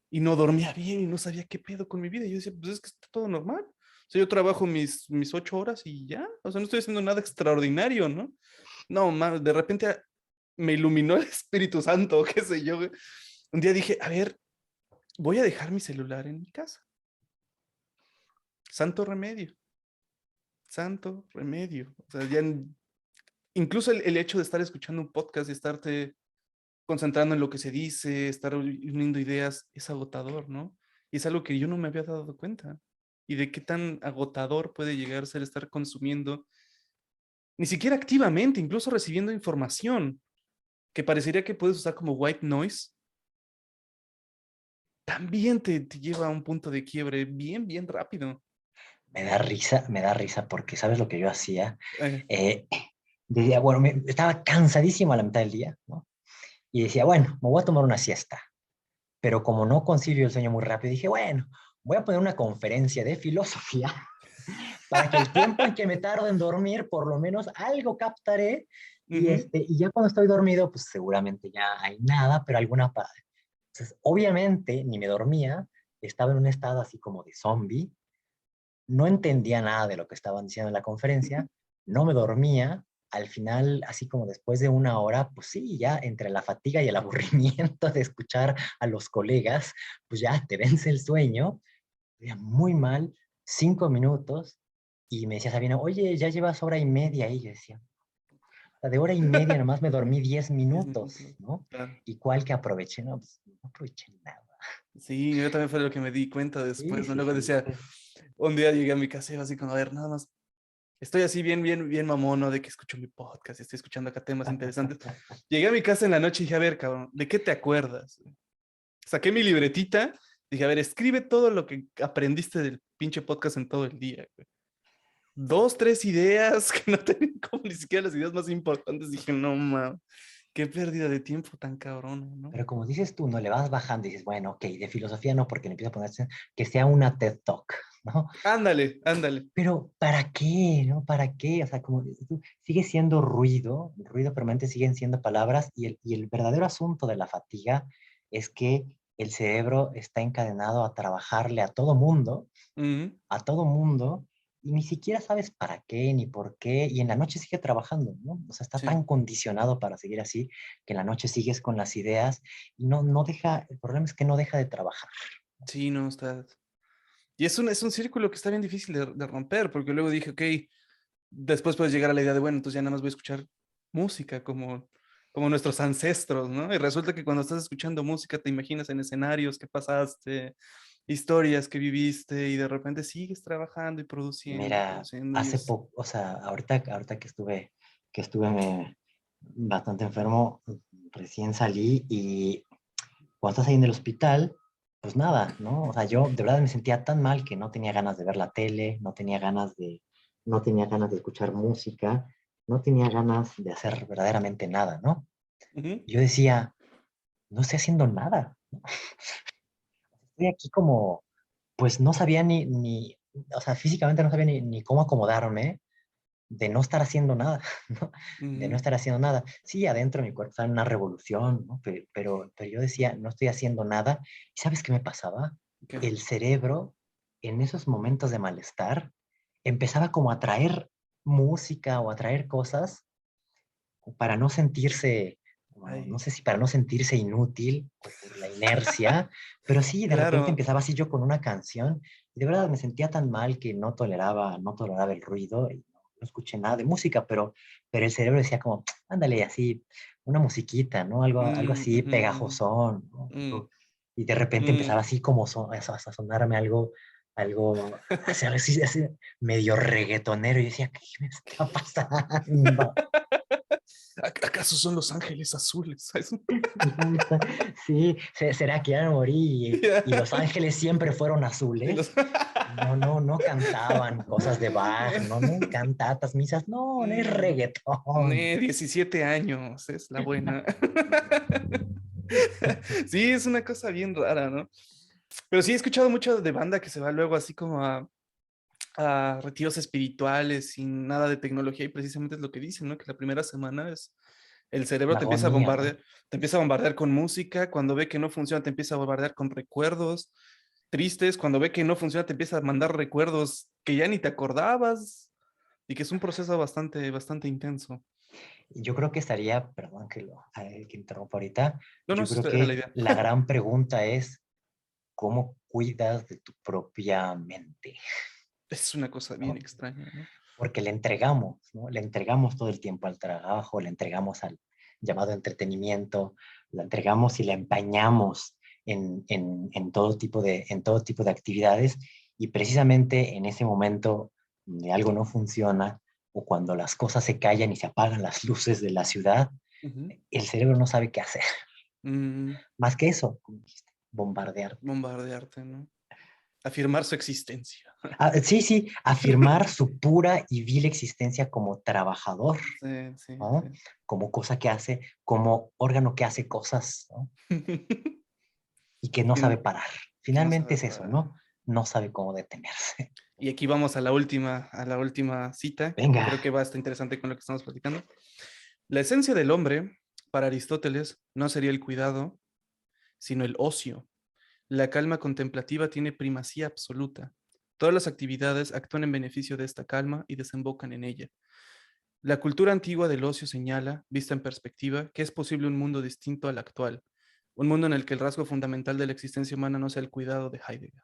Speaker 2: y no dormía bien y no sabía qué pedo con mi vida. Y yo decía, pues es que está todo normal. O sea, yo trabajo mis 8 horas y ya. O sea, no estoy haciendo nada extraordinario, ¿no? No, de repente me iluminó el Espíritu Santo, qué sé yo. Güey. Un día dije, a ver, voy a dejar mi celular en mi casa. Santo remedio, santo remedio. O sea, incluso el hecho de estar escuchando un podcast y estarte concentrando en lo que se dice, estar uniendo ideas, es agotador, ¿no? Y es algo que yo no me había dado cuenta. Y de qué tan agotador puede llegar a ser estar consumiendo, ni siquiera activamente, incluso recibiendo información que parecería que puedes usar como white noise, también te lleva a un punto de quiebre bien, bien rápido.
Speaker 1: Me da risa porque, ¿sabes lo que yo hacía?
Speaker 2: Eh,
Speaker 1: Eh, Decía, bueno, estaba cansadísimo a la mitad del día, ¿no? Y decía, bueno, me voy a tomar una siesta. Pero como no concilio el sueño muy rápido, dije, bueno, voy a poner una conferencia de filosofía para que el tiempo en que me tardo en dormir, por lo menos algo captaré.
Speaker 2: ujú.
Speaker 1: Y ya cuando estoy dormido, pues seguramente ya hay nada, pero alguna parte. Entonces, obviamente, ni me dormía, estaba en un estado así como de zombie, no entendía nada de lo que estaban diciendo en la conferencia, no me dormía, al final, así como después de 1 hora, pues sí, ya entre la fatiga y el aburrimiento de escuchar a los colegas, pues ya te vence el sueño, ya muy mal, 5 minutos, y me decía Sabina, oye, ya llevas 1 hora y media, y yo decía, de 1 hora y media nomás me dormí 10 minutos,
Speaker 2: 10 minutos.
Speaker 1: ¿no?
Speaker 2: Claro.
Speaker 1: ¿Y cuál que aproveché? No, pues no aproveché nada.
Speaker 2: Sí, yo también fue lo que me di cuenta
Speaker 1: Sí,
Speaker 2: después, ¿no?
Speaker 1: sí,
Speaker 2: Luego
Speaker 1: sí.
Speaker 2: decía, un día llegué a mi casa y iba así como, a ver, nada más, estoy así bien, bien, bien mamón, ¿no? De que escucho mi podcast y estoy escuchando acá temas interesantes. Llegué a mi casa en la noche y dije, a ver, cabrón, ¿de qué te acuerdas? Saqué mi libretita, dije, a ver, escribe todo lo que aprendiste del pinche podcast en todo el día, güey. 2, 3 ideas que no tenían como ni siquiera las ideas más importantes. Dije, no, mames, qué pérdida de tiempo tan cabrona, ¿no?
Speaker 1: Pero como dices tú, no le vas bajando y dices, bueno, ok, de filosofía no, porque le empieza a ponerse que sea una TED Talk, ¿no?
Speaker 2: Ándale, ándale.
Speaker 1: Pero ¿para qué? ¿No? ¿Para qué? O sea, como dices tú, sigue siendo ruido, ruido permanente, siguen siendo palabras, y el verdadero asunto de la fatiga es que el cerebro está encadenado a trabajarle
Speaker 2: Ujú.
Speaker 1: a todo mundo, y ni siquiera sabes para qué ni por qué, y en la noche sigue trabajando, ¿no? O sea, está
Speaker 2: Sí,
Speaker 1: tan condicionado para seguir así, que en la noche sigues con las ideas y no deja, el problema es que no deja de trabajar.
Speaker 2: sí, no, está. Y es un círculo que está bien difícil de romper, porque luego dije, ok, después puedes llegar a la idea de, bueno, entonces ya nada más voy a escuchar música como nuestros ancestros, ¿no? Y resulta que cuando estás escuchando música te imaginas en escenarios que pasaste, historias que viviste y de repente sigues trabajando y produciendo y
Speaker 1: Mira,
Speaker 2: produciendo y
Speaker 1: hace
Speaker 2: es...
Speaker 1: poco, o sea, ahorita que estuve bastante enfermo, recién salí, y cuando estás ahí en el hospital, pues nada, ¿no? O sea, yo de verdad me sentía tan mal que no tenía ganas de ver la tele, no tenía ganas de escuchar música, no tenía ganas de hacer verdaderamente nada, ¿no?
Speaker 2: Ujú,
Speaker 1: Yo decía, no estoy haciendo nada, ¿no? Estoy aquí como, pues no sabía o sea, físicamente no sabía ni cómo acomodarme de no estar haciendo nada, ¿no? De no
Speaker 2: ujú,
Speaker 1: estar haciendo nada. Sí, adentro de mi cuerpo está en una revolución, ¿no? Pero yo decía, no estoy haciendo nada. ¿Y sabes qué me pasaba?
Speaker 2: ¿qué?
Speaker 1: El cerebro, en esos momentos de malestar, empezaba como a traer música o a traer cosas para no sentirse, no
Speaker 2: Ay,
Speaker 1: sé si para no sentirse inútil o por la inercia, pero sí, de repente
Speaker 2: claro.
Speaker 1: empezaba así yo con una canción, y de verdad me sentía tan mal que no toleraba el ruido, y no escuché nada de música, pero el cerebro decía como, ándale, así, una musiquita, ¿no? Algo
Speaker 2: Mm,
Speaker 1: así
Speaker 2: ujú, ujú,
Speaker 1: pegajosón, ¿no?
Speaker 2: mm,
Speaker 1: Y de repente empezaba
Speaker 2: mm.
Speaker 1: así como a sonarme medio reggaetonero, y yo decía, ¿qué me está pasando?
Speaker 2: ¿Acaso son los ángeles azules? ¿Sabes?
Speaker 1: Sí, ¿será que ya no morí y los ángeles siempre fueron
Speaker 2: Y
Speaker 1: azules?
Speaker 2: los-
Speaker 1: No cantaban cosas de Bach, no cantatas, misas, no es reggaetón.
Speaker 2: 17 años, es la buena. Sí, es una cosa bien rara, ¿no? Pero sí he escuchado mucho de banda que se va luego así como a retiros espirituales sin nada de tecnología y precisamente es lo que dicen, ¿no? Que la primera semana es el cerebro
Speaker 1: La
Speaker 2: te empieza a
Speaker 1: agonía, ¿no?
Speaker 2: bombardear, te empieza a bombardear con música, cuando ve que no funciona te empieza a bombardear con recuerdos tristes, cuando ve que no funciona te empieza a mandar recuerdos que ya ni te acordabas y que es un proceso bastante intenso.
Speaker 1: Yo creo que estaría, perdón que interrumpa ahorita,
Speaker 2: No, no,
Speaker 1: yo creo
Speaker 2: esa era la
Speaker 1: que
Speaker 2: idea.
Speaker 1: la gran pregunta es, ¿cómo cuidas de tu propia mente?
Speaker 2: Es una cosa bien
Speaker 1: ¿No?
Speaker 2: extraña, ¿no?
Speaker 1: Porque le entregamos, ¿no? Le entregamos todo el tiempo al trabajo, le entregamos al llamado entretenimiento, la entregamos y la empañamos en todo tipo de actividades y precisamente en ese momento donde algo no funciona o cuando las cosas se callan y se apagan las luces de la ciudad,
Speaker 2: Ujú.
Speaker 1: el cerebro no sabe qué hacer.
Speaker 2: Mm,
Speaker 1: Más que eso, como dijiste, bombardear.
Speaker 2: bombardearte, ¿no? Afirmar su existencia.
Speaker 1: Ah, sí, sí, afirmar su pura y vil existencia como trabajador,
Speaker 2: Sí, sí,
Speaker 1: ¿no?
Speaker 2: sí.
Speaker 1: Como cosa que hace, como órgano que hace cosas, ¿no? Y que no sabe
Speaker 2: Que,
Speaker 1: parar.
Speaker 2: que no
Speaker 1: Finalmente
Speaker 2: sabe
Speaker 1: es eso,
Speaker 2: parar.
Speaker 1: ¿no? No sabe cómo detenerse.
Speaker 2: Y aquí vamos a la última cita, que
Speaker 1: Venga,
Speaker 2: creo que va a estar interesante con lo que estamos platicando. La esencia del hombre, para Aristóteles, no sería el cuidado, sino el ocio. La calma contemplativa tiene primacía absoluta. Todas las actividades actúan en beneficio de esta calma y desembocan en ella. La cultura antigua del ocio señala, vista en perspectiva, que es posible un mundo distinto al actual, un mundo en el que el rasgo fundamental de la existencia humana no sea el cuidado de Heidegger.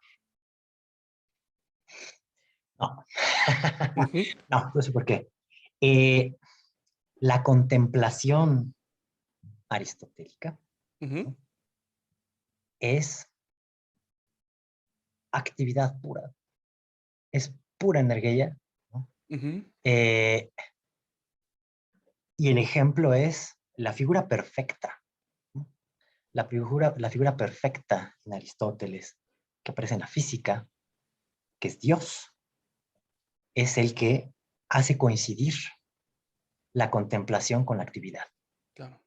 Speaker 1: no.
Speaker 2: Ujú,
Speaker 1: No sé por qué. Eh, la contemplación aristotélica,
Speaker 2: ujú,
Speaker 1: ¿no? Es actividad pura, es pura energía, ¿no?
Speaker 2: ujú,
Speaker 1: Eh, y el ejemplo es la figura perfecta, ¿no? La figura perfecta en Aristóteles, que aparece en la física, que es Dios, es el que hace coincidir la contemplación con la actividad.
Speaker 2: claro.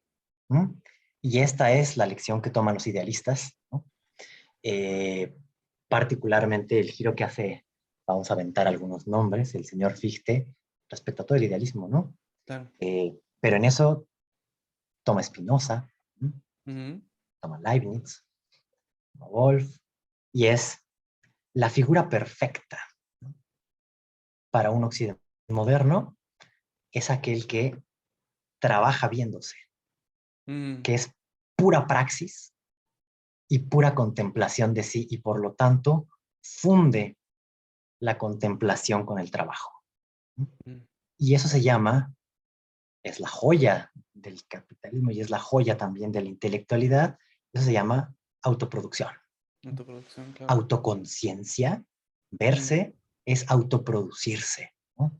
Speaker 1: ¿No? Y esta es la lección que toman los idealistas, ¿no? Eh, particularmente el giro que hace, vamos a aventar algunos nombres, el señor Fichte, respecto a todo el idealismo, ¿no?
Speaker 2: Claro.
Speaker 1: Pero en eso toma Spinoza, ¿no?
Speaker 2: Ujú,
Speaker 1: Toma Leibniz, toma Wolff, y es la figura perfecta, ¿no? Para un occidente moderno, es aquel que trabaja viéndose,
Speaker 2: mm,
Speaker 1: que es pura praxis y pura contemplación de sí, y por lo tanto funde la contemplación con el trabajo.
Speaker 2: mm.
Speaker 1: Y eso se llama, es la joya del capitalismo y es la joya también de la intelectualidad, eso se llama autoproducción.
Speaker 2: Autoproducción, claro.
Speaker 1: Autoconciencia,
Speaker 2: Mm,
Speaker 1: verse, es autoproducirse, ¿no?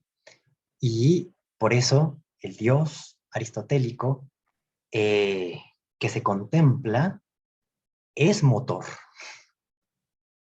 Speaker 1: Y por eso el Dios aristotélico eh, que se contempla es motor,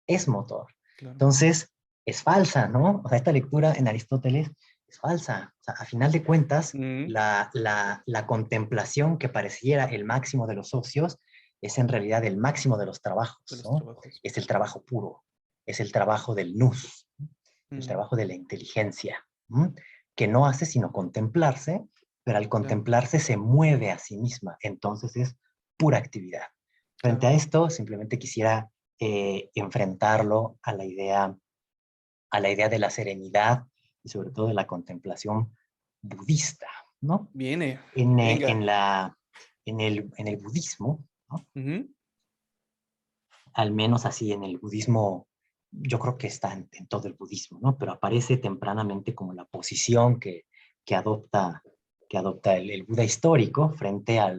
Speaker 1: es motor.
Speaker 2: claro.
Speaker 1: Entonces, es falsa, ¿no? O sea, esta lectura en Aristóteles es falsa. O sea, a final de cuentas,
Speaker 2: Mm,
Speaker 1: la contemplación que pareciera el máximo de los socios es en realidad el máximo de los
Speaker 2: de
Speaker 1: trabajos,
Speaker 2: los
Speaker 1: ¿no?
Speaker 2: trabajos.
Speaker 1: Es el trabajo puro, es el trabajo del nous, ¿no? El
Speaker 2: Mm,
Speaker 1: trabajo de la inteligencia, ¿no? Que no hace sino contemplarse, pero al
Speaker 2: claro,
Speaker 1: contemplarse se mueve a sí misma, entonces es pura actividad. Frente
Speaker 2: claro.
Speaker 1: a esto, simplemente quisiera enfrentarlo a la idea de la serenidad y sobre todo de la contemplación budista, ¿no?
Speaker 2: Viene,
Speaker 1: En, eh,
Speaker 2: venga.
Speaker 1: en, la, en el budismo, ¿no?
Speaker 2: Ujú,
Speaker 1: Al menos así en el budismo, yo creo que está en todo el budismo, ¿no? Pero aparece tempranamente como la posición que adopta, que adopta el Buda histórico frente a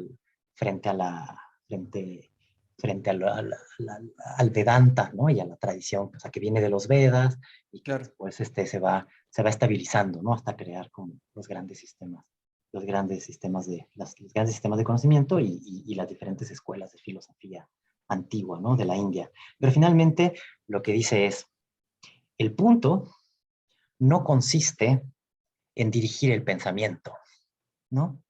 Speaker 1: la, frente, frente al Vedanta, ¿no? Y a la tradición, o sea, que viene de los Vedas y que
Speaker 2: claro.
Speaker 1: después se va estabilizando, ¿no? Hasta crear como los grandes sistemas los grandes sistemas de conocimiento y las diferentes escuelas de filosofía antigua, ¿no? De la India. Pero finalmente lo que dice es, el punto no consiste en dirigir el pensamiento, ¿no?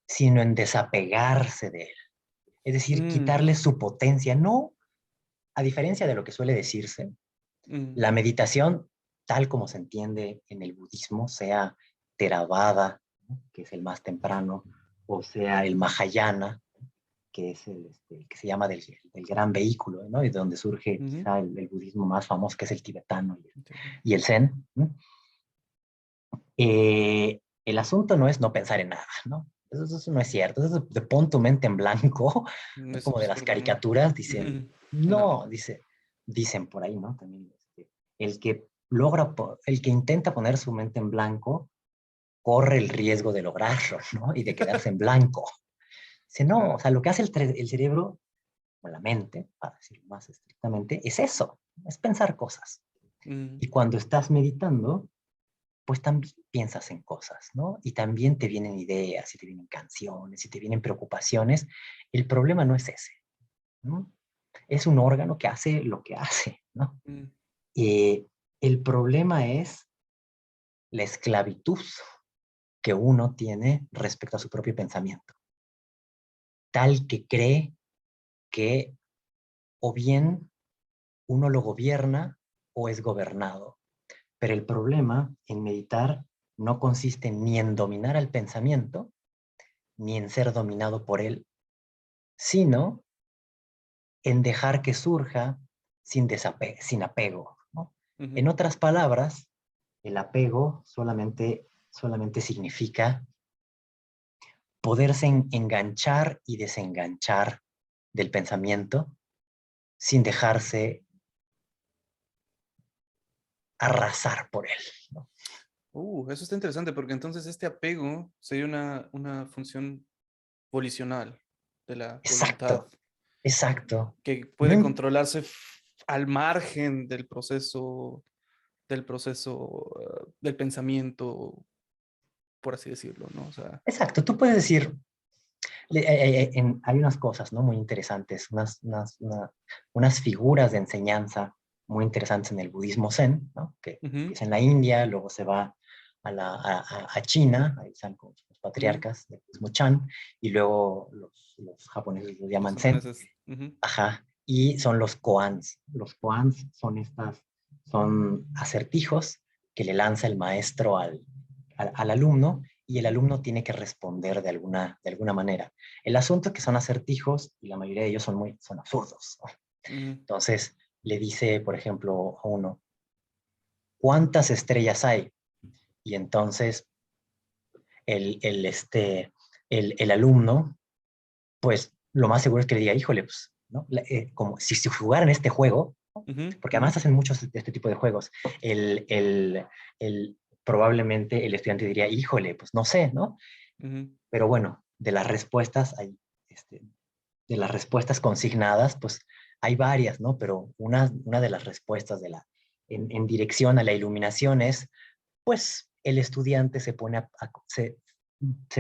Speaker 1: Sino en desapegarse de él. Es decir,
Speaker 2: Mm,
Speaker 1: quitarle su potencia. No, a diferencia de lo que suele decirse,
Speaker 2: mm,
Speaker 1: la meditación, tal como se entiende en el budismo, sea Theravada, ¿no? Que es el más temprano, o sea el Mahayana, que es el que se llama del gran vehículo, ¿no? Y de donde surge
Speaker 2: ujú.
Speaker 1: quizá el budismo más famoso, que es el tibetano
Speaker 2: Entiendo.
Speaker 1: y el zen, ¿no? El asunto no es no pensar en nada, ¿no? Eso no es cierto. Eso es de pon tu mente en blanco, ¿no?
Speaker 2: Es
Speaker 1: Como de las
Speaker 2: absurdo, ¿no?
Speaker 1: caricaturas, dicen,
Speaker 2: Ujú. No.
Speaker 1: no, dicen por ahí, ¿no? También el que el que intenta poner su mente en blanco, corre el riesgo de lograrlo, ¿no? Y de quedarse en blanco. Dice, no, o
Speaker 2: Claro.
Speaker 1: sea, lo que hace el cerebro, o la mente, para decirlo más estrictamente, es eso, es pensar cosas.
Speaker 2: Mm,
Speaker 1: Y cuando estás meditando, pues también piensas en cosas, ¿no? Y también te vienen ideas, y te vienen canciones, y te vienen preocupaciones. El problema no es ese, ¿no? Es un órgano que hace lo que hace, ¿no?
Speaker 2: mm,
Speaker 1: El problema es la esclavitud que uno tiene respecto a su propio pensamiento, tal que cree que o bien uno lo gobierna o es gobernado. Pero el problema en meditar no consiste ni en dominar al pensamiento, ni en ser dominado por él, sino en dejar que surja sin apego, ¿no? En
Speaker 2: ujú.
Speaker 1: otras palabras, el apego solamente significa poderse enganchar y desenganchar del pensamiento sin dejarse arrasar por él, ¿no?
Speaker 2: Eso está interesante porque entonces este apego sería una función volicional de la voluntad
Speaker 1: Exacto, exacto.
Speaker 2: que
Speaker 1: No,
Speaker 2: puede controlarse al margen del proceso, del pensamiento, por así decirlo, ¿no? O sea,
Speaker 1: exacto, tú puedes decir, hay unas cosas, ¿no? Muy interesantes, unas figuras de enseñanza muy interesantes en el budismo zen, ¿no? Que
Speaker 2: ujú,
Speaker 1: empieza en la India, luego se va a China, ahí están con los
Speaker 2: ujú.
Speaker 1: patriarcas del budismo Chan, y luego los japoneses lo
Speaker 2: Los
Speaker 1: llaman zen,
Speaker 2: japoneses. Ujú,
Speaker 1: ajá, y son los koans. Los koans son acertijos que le lanza el maestro al alumno, y el alumno tiene que responder de alguna manera. El asunto es que son acertijos y la mayoría de ellos son absurdos, ¿no?
Speaker 2: ujú.
Speaker 1: Entonces le dice, por ejemplo, a uno, ¿cuántas estrellas hay? Y entonces el, el, este, el alumno, pues lo más seguro es que le diga, híjole, pues, ¿no? Como si jugaran este juego, ¿no?
Speaker 2: Ujú,
Speaker 1: Porque
Speaker 2: ujú,
Speaker 1: además hacen muchos de este tipo de juegos, el, el, probablemente el estudiante diría, híjole, pues no sé, ¿no?
Speaker 2: ujú.
Speaker 1: Pero bueno, este, de las respuestas consignadas, pues hay varias, ¿no? Pero una de las respuestas en dirección a la iluminación es, pues el estudiante se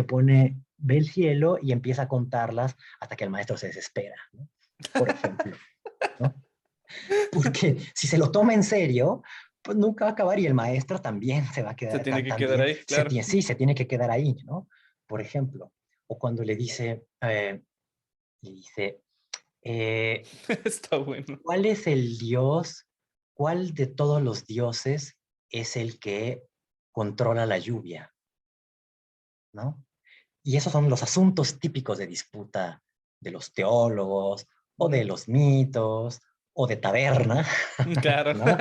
Speaker 1: pone, ve el cielo y empieza a contarlas hasta que el maestro se desespera, ¿no? Por ejemplo, ¿no? Porque si se lo toma en serio, pues nunca va a acabar y el maestro también se va a
Speaker 2: Se
Speaker 1: quedar
Speaker 2: tiene
Speaker 1: acá,
Speaker 2: que quedar
Speaker 1: también
Speaker 2: ahí, claro.
Speaker 1: sí, se tiene que quedar ahí, ¿no? Por ejemplo, o cuando le dice, eh,
Speaker 2: Está bueno.
Speaker 1: ¿cuál es el dios, cuál de todos los dioses es el que controla la lluvia, ¿no? Y esos son los asuntos típicos de disputa de los teólogos o de
Speaker 2: Ujú.
Speaker 1: los mitos o de taberna,
Speaker 2: Claro.
Speaker 1: ¿no?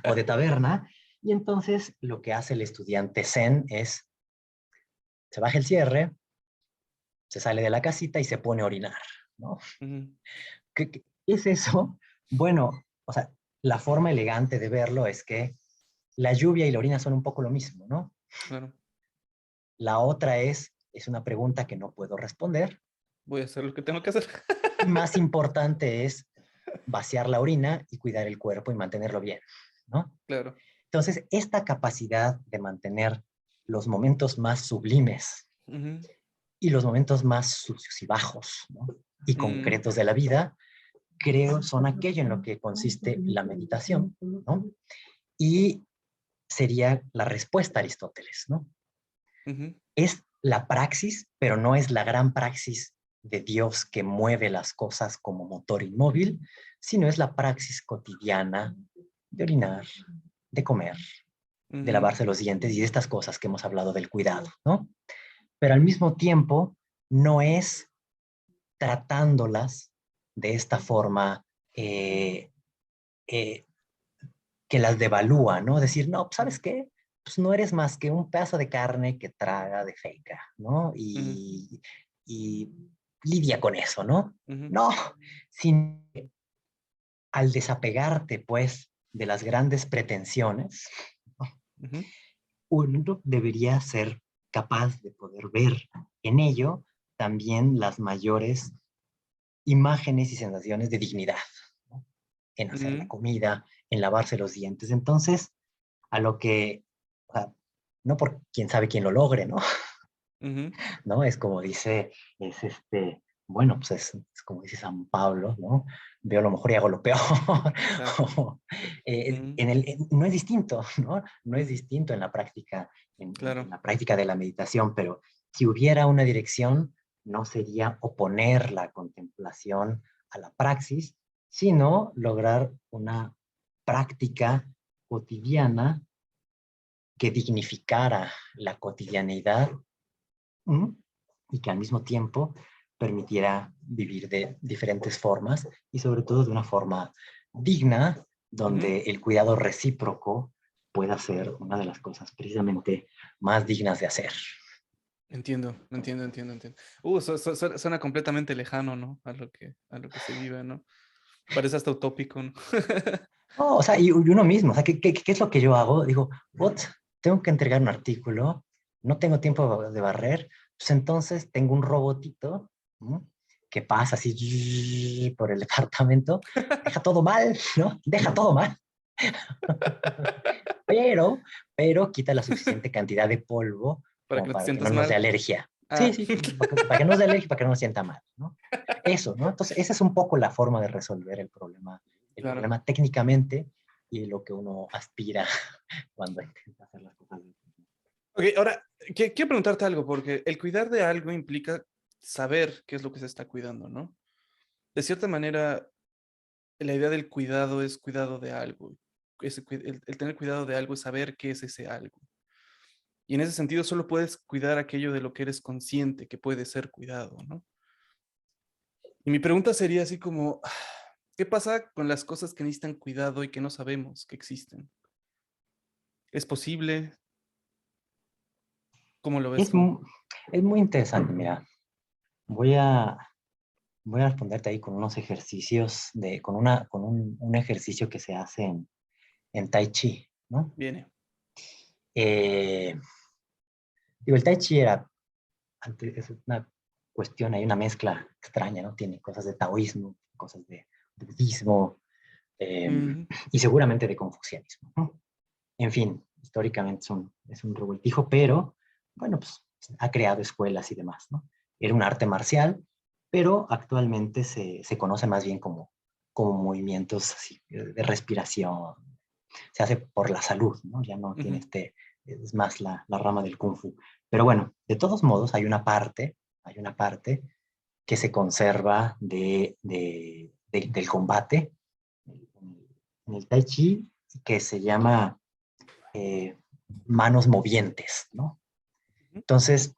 Speaker 1: O de taberna. Y entonces lo que hace el estudiante zen es, se baja el cierre, se sale de la casita y se pone a orinar, ¿no?
Speaker 2: Ujú,
Speaker 1: ¿Qué es eso? Bueno, o sea, la forma elegante de verlo es que la lluvia y la orina son un poco lo mismo, ¿no?
Speaker 2: claro.
Speaker 1: La otra es una pregunta que no puedo responder.
Speaker 2: Voy a hacer lo que tengo que hacer.
Speaker 1: Y más importante es vaciar la orina y cuidar el cuerpo y mantenerlo bien, ¿no?
Speaker 2: Claro.
Speaker 1: Entonces, esta capacidad de mantener los momentos más sublimes
Speaker 2: Ujú,
Speaker 1: Y los momentos más sucios y bajos, ¿no? Y
Speaker 2: mm,
Speaker 1: concretos de la vida, creo, son aquello en lo que consiste la meditación, ¿no? Y sería la respuesta a Aristóteles, ¿no?
Speaker 2: ujú,
Speaker 1: Es la praxis, pero no es la gran praxis de Dios que mueve las cosas como motor inmóvil, sino es la praxis cotidiana de orinar, de comer, de
Speaker 2: ujú,
Speaker 1: lavarse los dientes y de estas cosas que hemos hablado del cuidado, ¿no? Pero al mismo tiempo no es tratándolas de esta forma eh, eh, que las devalúa, ¿no? Decir, no, pues, ¿sabes qué? Pues no eres más que un pedazo de carne que traga de feca, ¿no?
Speaker 2: ujú,
Speaker 1: Y lidia con eso, ¿no?
Speaker 2: ujú,
Speaker 1: No, sin, al desapegarte, pues, de las grandes pretensiones,
Speaker 2: ujú,
Speaker 1: uno debería ser capaz de poder ver en ello también las mayores imágenes y sensaciones de dignidad, ¿no? En hacer la
Speaker 2: ujú,
Speaker 1: comida, en lavarse los dientes. Entonces, a lo que, o sea, no por quién sabe quién lo logre, ¿no?
Speaker 2: ujú,
Speaker 1: ¿No? Es como dice, es bueno, pues es como dice San Pablo, ¿no? Veo lo mejor y hago lo peor.
Speaker 2: exacto. Ujú,
Speaker 1: No es distinto, ¿no? No es
Speaker 2: ujú,
Speaker 1: distinto en la práctica, en
Speaker 2: claro.
Speaker 1: la práctica de la meditación, pero si hubiera una dirección, no sería oponer la contemplación a la praxis, sino lograr una práctica cotidiana que dignificara la cotidianidad, ¿m? Y que al mismo tiempo permitiera vivir de diferentes formas y sobre todo de una forma digna,
Speaker 2: Ujú,
Speaker 1: donde el cuidado recíproco pueda ser una de las cosas precisamente más dignas de hacer.
Speaker 2: entiendo, entiendo, entiendo, entiendo. Suena completamente lejano, ¿no? A lo que se vive, ¿no? Parece hasta utópico, ¿no?
Speaker 1: No, o sea, y uno mismo, o sea, ¿qué es lo que yo hago? Digo, what, tengo que entregar un artículo, no tengo tiempo de barrer, pues entonces tengo un robotito, ¿no? Que pasa así por el departamento, deja todo mal, ¿no? Deja todo mal, pero, pero quita la suficiente cantidad de polvo
Speaker 2: Para que
Speaker 1: como
Speaker 2: no te
Speaker 1: para que no
Speaker 2: sientas
Speaker 1: nos dé
Speaker 2: mal.
Speaker 1: alergia. Sí,
Speaker 2: Ah,
Speaker 1: sí, para que no nos dé alergia, para que no nos sienta mal, ¿no? Eso, ¿no? Entonces, esa es un poco la forma de resolver el
Speaker 2: claro.
Speaker 1: problema técnicamente y lo que uno aspira cuando intenta hacer las cosas.
Speaker 2: Ok, ahora, quiero preguntarte algo, porque el cuidar de algo implica saber qué es lo que se está cuidando, ¿no? De cierta manera, la idea del cuidado es cuidado de algo. El tener cuidado de algo es saber qué es ese algo. Y en ese sentido, solo puedes cuidar aquello de lo que eres consciente que puede ser cuidado, ¿no? Y mi pregunta sería así como, ¿qué pasa con las cosas que necesitan cuidado y que no sabemos que existen? ¿Es posible? ¿Cómo lo ves
Speaker 1: Es,
Speaker 2: tú?
Speaker 1: mu- es muy interesante, mira. Voy a, voy a responderte ahí con unos ejercicios, un ejercicio que se hace en Tai Chi, ¿no?
Speaker 2: Viene.
Speaker 1: Eh, el Tai Chi es una cuestión, hay una mezcla extraña, ¿no? Tiene cosas de taoísmo, cosas de budismo, eh,
Speaker 2: Ujú,
Speaker 1: y seguramente de confucianismo, ¿no? En fin, históricamente es un revoltijo, pero bueno, pues ha creado escuelas y demás, ¿no? Era un arte marcial, pero actualmente se conoce más bien como movimientos así, de respiración, se hace por la salud, ¿no? Ya no tiene
Speaker 2: ujú,
Speaker 1: es más la rama del kung fu. Pero bueno, de todos modos hay una parte que se conserva del combate en el Tai Chi que se llama eh, manos movientes, ¿no?
Speaker 2: ujú,
Speaker 1: Entonces,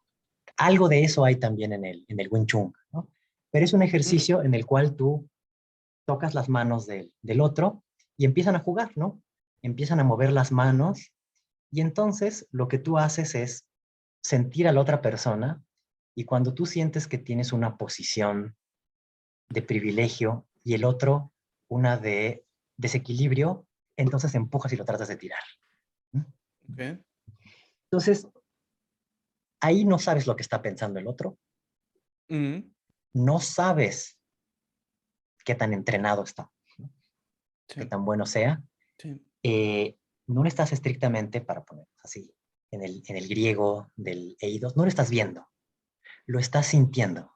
Speaker 1: algo de eso hay también en el Wing Chun, ¿no? Pero es un
Speaker 2: mm,
Speaker 1: ejercicio en el cual tú tocas las manos del otro y empiezan a jugar, ¿no? Empiezan a mover las manos y entonces lo que tú haces es sentir a la otra persona y cuando tú sientes que tienes una posición de privilegio y el otro una de desequilibrio, entonces empujas y lo tratas de tirar. ¿No?
Speaker 2: ok,
Speaker 1: Entonces, ahí no sabes lo que está pensando el otro,
Speaker 2: ujú,
Speaker 1: no sabes qué tan entrenado está, ¿no? Qué
Speaker 2: sí,
Speaker 1: tan bueno sea.
Speaker 2: sí,
Speaker 1: Eh, no lo estás estrictamente, para poner así, en el griego del eidos, no lo estás viendo. lo estás sintiendo.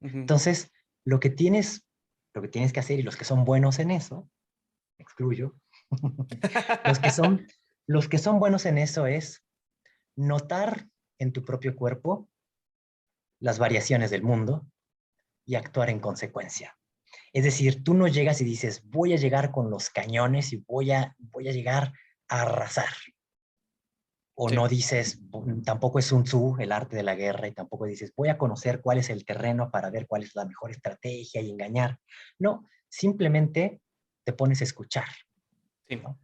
Speaker 2: Ujú.
Speaker 1: Entonces, lo que tienes que hacer, y los que son buenos en eso, me excluyo, los que son, los que son buenos en eso es notar en tu propio cuerpo las variaciones del mundo y actuar en consecuencia. Es decir, tú no llegas y dices, voy a llegar con los cañones y voy a llegar a arrasar. O no
Speaker 2: Sí.
Speaker 1: dices, tampoco es Sun Tzu, el arte de la guerra, y tampoco dices, voy a conocer cuál es el terreno para ver cuál es la mejor estrategia y engañar. No, simplemente te pones a escuchar,
Speaker 2: Sí.
Speaker 1: ¿no?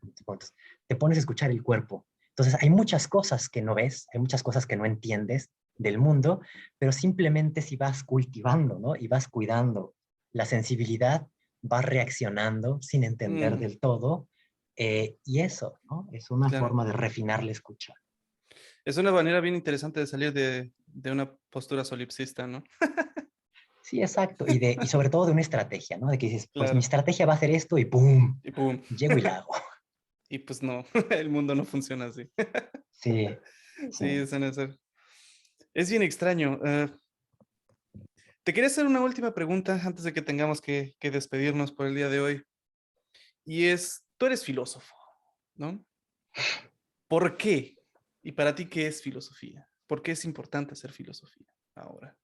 Speaker 1: Te pones a escuchar el cuerpo. Entonces, hay muchas cosas que no ves, hay muchas cosas que no entiendes del mundo, pero simplemente si vas cultivando, ¿no? Y vas cuidando la sensibilidad, vas reaccionando sin entender
Speaker 2: Mm,
Speaker 1: del todo, y eso, ¿no? Es una
Speaker 2: claro.
Speaker 1: forma de refinar la escucha.
Speaker 2: Es una manera bien interesante de salir de una postura solipsista, ¿no?
Speaker 1: Sí, exacto. Y sobre todo de una estrategia, ¿no? De que dices, pues mi
Speaker 2: Claro.
Speaker 1: estrategia va a ser esto y ¡pum!
Speaker 2: Y pum.
Speaker 1: Llego y la hago.
Speaker 2: Y pues no, el mundo no funciona así.
Speaker 1: Sí,
Speaker 2: Sí,
Speaker 1: sí.
Speaker 2: es bien extraño. Te quería hacer una última pregunta antes de que tengamos que despedirnos por el día de hoy. Y es, tú eres filósofo, ¿no? ¿Por qué? Y para ti, ¿qué es filosofía? ¿Por qué es importante hacer filosofía ahora,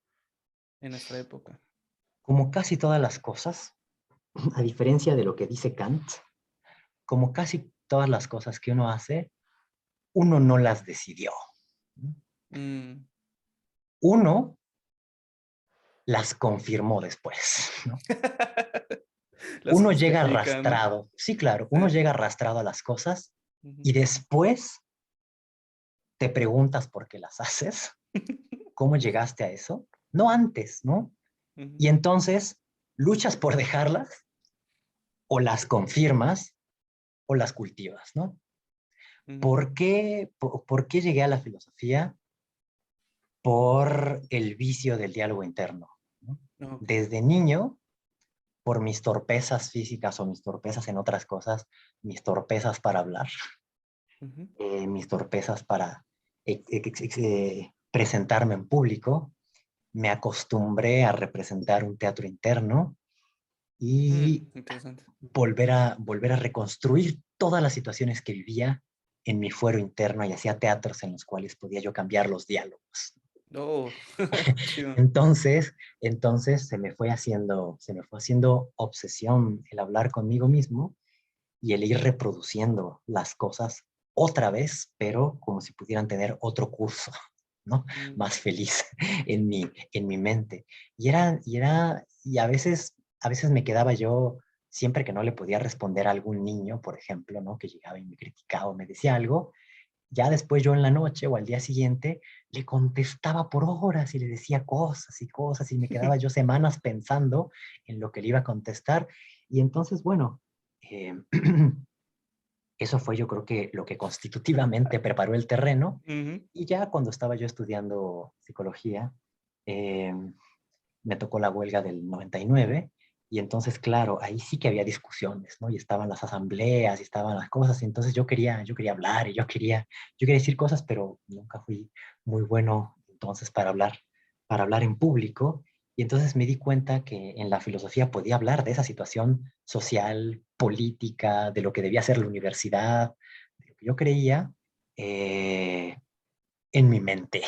Speaker 2: en nuestra época?
Speaker 1: Como casi todas las cosas, a diferencia de lo que dice Kant, como casi todas las cosas que uno hace, uno no las decidió.
Speaker 2: Mm.
Speaker 1: Uno las confirmó después, ¿no?
Speaker 2: Las
Speaker 1: Uno llega
Speaker 2: justifica, ¿no?
Speaker 1: arrastrado, sí, claro, uno
Speaker 2: Sí.
Speaker 1: llega arrastrado a las cosas
Speaker 2: Ujú.
Speaker 1: y después te preguntas por qué las haces, cómo llegaste a eso, no antes, ¿no?
Speaker 2: Ujú.
Speaker 1: Y entonces luchas por dejarlas o las confirmas o las cultivas, ¿no?
Speaker 2: Ujú.
Speaker 1: ¿Por qué llegué a la filosofía? Por el vicio del diálogo interno, ¿no?
Speaker 2: Ok.
Speaker 1: Desde niño, por mis torpezas físicas o mis torpezas en otras cosas, mis torpezas para hablar,
Speaker 2: Ujú.
Speaker 1: mis torpezas para presentarme en público, me acostumbré a representar un teatro interno y
Speaker 2: Interesante.
Speaker 1: volver a reconstruir todas las situaciones que vivía en mi fuero interno y hacía teatros en los cuales podía yo cambiar los diálogos.
Speaker 2: Oh, chido.
Speaker 1: Entonces se me fue haciendo obsesión el hablar conmigo mismo y el ir reproduciendo las cosas otra vez, pero como si pudieran tener otro curso, ¿no?
Speaker 2: Mm.
Speaker 1: Más feliz en mi mente. Y a veces me quedaba yo, siempre que no le podía responder a algún niño, por ejemplo, ¿no? Que llegaba y me criticaba o me decía algo, ya después yo en la noche o al día siguiente le contestaba por horas y le decía cosas y cosas y me quedaba yo semanas pensando en lo que le iba a contestar. Y entonces, bueno, eh, eso fue yo creo que lo que constitutivamente preparó el terreno.
Speaker 2: Ujú.
Speaker 1: Y ya cuando estaba yo estudiando psicología, eh, me tocó la huelga del 99 y entonces, claro, ahí sí que había discusiones, ¿no? Y estaban las asambleas y estaban las cosas, y entonces yo quería hablar y yo quería decir cosas, pero nunca fui muy bueno entonces para hablar en público. Y entonces me di cuenta que en la filosofía podía hablar de esa situación social, política, de lo que debía ser la universidad, de lo que yo creía eh, en mi mente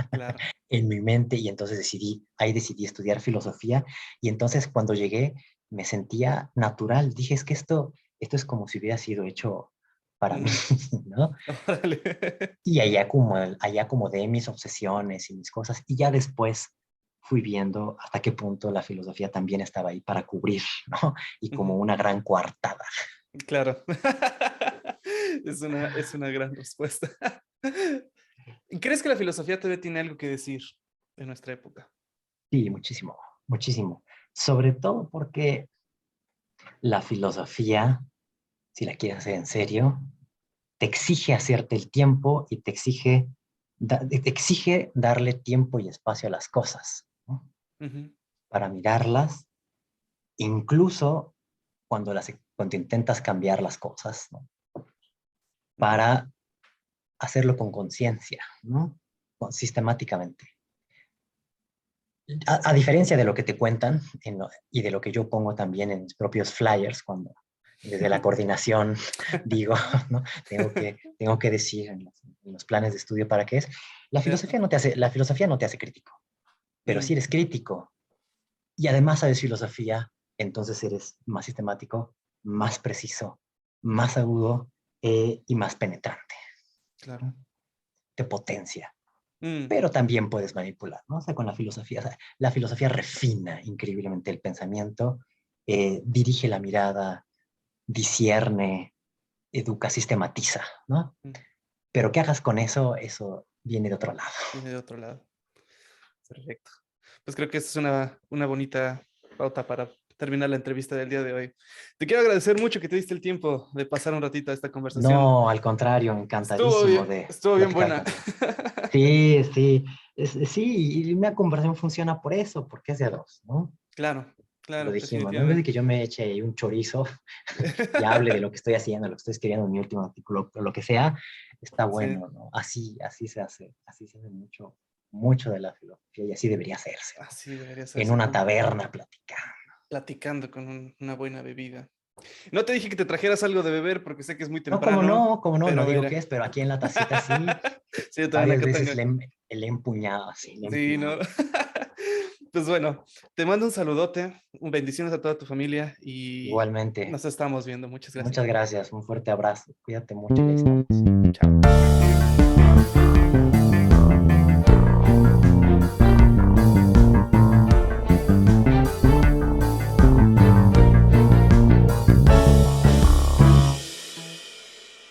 Speaker 2: Claro.
Speaker 1: en mi mente y entonces ahí decidí estudiar filosofía y entonces cuando llegué me sentía natural. Dije, es que esto es como si hubiera sido hecho para mí,
Speaker 2: Ujú.
Speaker 1: ¿no?
Speaker 2: Órale.
Speaker 1: Y allá acomodé mis obsesiones y mis cosas y ya después fui viendo hasta qué punto la filosofía también estaba ahí para cubrir, ¿no? Y como
Speaker 2: Ujú.
Speaker 1: una gran coartada.
Speaker 2: Claro. Es una gran respuesta. ¿Crees que la filosofía todavía tiene algo que decir en nuestra época?
Speaker 1: Sí, muchísimo, muchísimo. Sobre todo porque la filosofía, si la quieres hacer en serio, te exige hacerte el tiempo y te exige darle tiempo y espacio a las cosas, ¿no?
Speaker 2: Ujú.
Speaker 1: Para mirarlas, incluso cuando intentas cambiar las cosas, ¿no?
Speaker 2: Ujú.
Speaker 1: Para hacerlo con conciencia, ¿no? Sistemáticamente. A diferencia de lo que te cuentan y de lo que yo pongo también en mis propios flyers, cuando desde la coordinación digo, ¿no? Tengo que decir en los planes de estudio para qué es,
Speaker 2: Cierto.
Speaker 1: la filosofía no te hace crítico, pero si
Speaker 2: Mm,
Speaker 1: eres crítico y además sabes filosofía, entonces eres más sistemático, más preciso, más agudo y más penetrante,
Speaker 2: claro.
Speaker 1: ¿no? Te potencia.
Speaker 2: Mm,
Speaker 1: Pero también puedes manipular, ¿no? O sea, con la filosofía, o sea, la filosofía refina increíblemente el pensamiento, dirige la mirada, discierne, educa, sistematiza, ¿no?
Speaker 2: mm,
Speaker 1: Pero ¿qué hagas con eso? Eso viene de otro lado.
Speaker 2: viene de otro lado. Perfecto. Pues creo que esta es una bonita pauta para terminar la entrevista del día de hoy. Te quiero agradecer mucho que te diste el tiempo de pasar un ratito a esta conversación.
Speaker 1: No, al contrario, encantadísimo de
Speaker 2: Estuvo bien
Speaker 1: platicar
Speaker 2: buena.
Speaker 1: contigo. Sí, sí, sí, y una conversación funciona por eso, porque es de dos, ¿no?
Speaker 2: Claro,
Speaker 1: Lo
Speaker 2: claro,
Speaker 1: dijimos, ¿no? En vez de que
Speaker 2: definitivamente.
Speaker 1: yo me eche ahí un chorizo y hable de lo que estoy haciendo, lo que estoy escribiendo en mi último artículo, o lo que sea, está
Speaker 2: Sí,
Speaker 1: bueno, ¿no? Así se hace mucho, mucho de la filosofía y así debería hacerse, ¿no?
Speaker 2: así debería
Speaker 1: En
Speaker 2: hacerse
Speaker 1: una
Speaker 2: con
Speaker 1: taberna platicando.
Speaker 2: platicando con una buena bebida. No te dije que te trajeras algo de beber porque sé que es muy temprano,
Speaker 1: Como no, no
Speaker 2: pero
Speaker 1: digo qué
Speaker 2: mira.
Speaker 1: es, pero aquí en la tacita sí,
Speaker 2: Sí, yo también
Speaker 1: varias
Speaker 2: acá
Speaker 1: veces
Speaker 2: tengo.
Speaker 1: le he empuñado así, le he
Speaker 2: Sí, ¿no?
Speaker 1: empinado.
Speaker 2: Pues bueno, te mando un saludote, un bendiciones a toda tu familia y
Speaker 1: Igualmente,
Speaker 2: nos estamos viendo. Muchas gracias.
Speaker 1: muchas gracias, un fuerte abrazo, cuídate mucho y ahí estamos.
Speaker 2: Chao.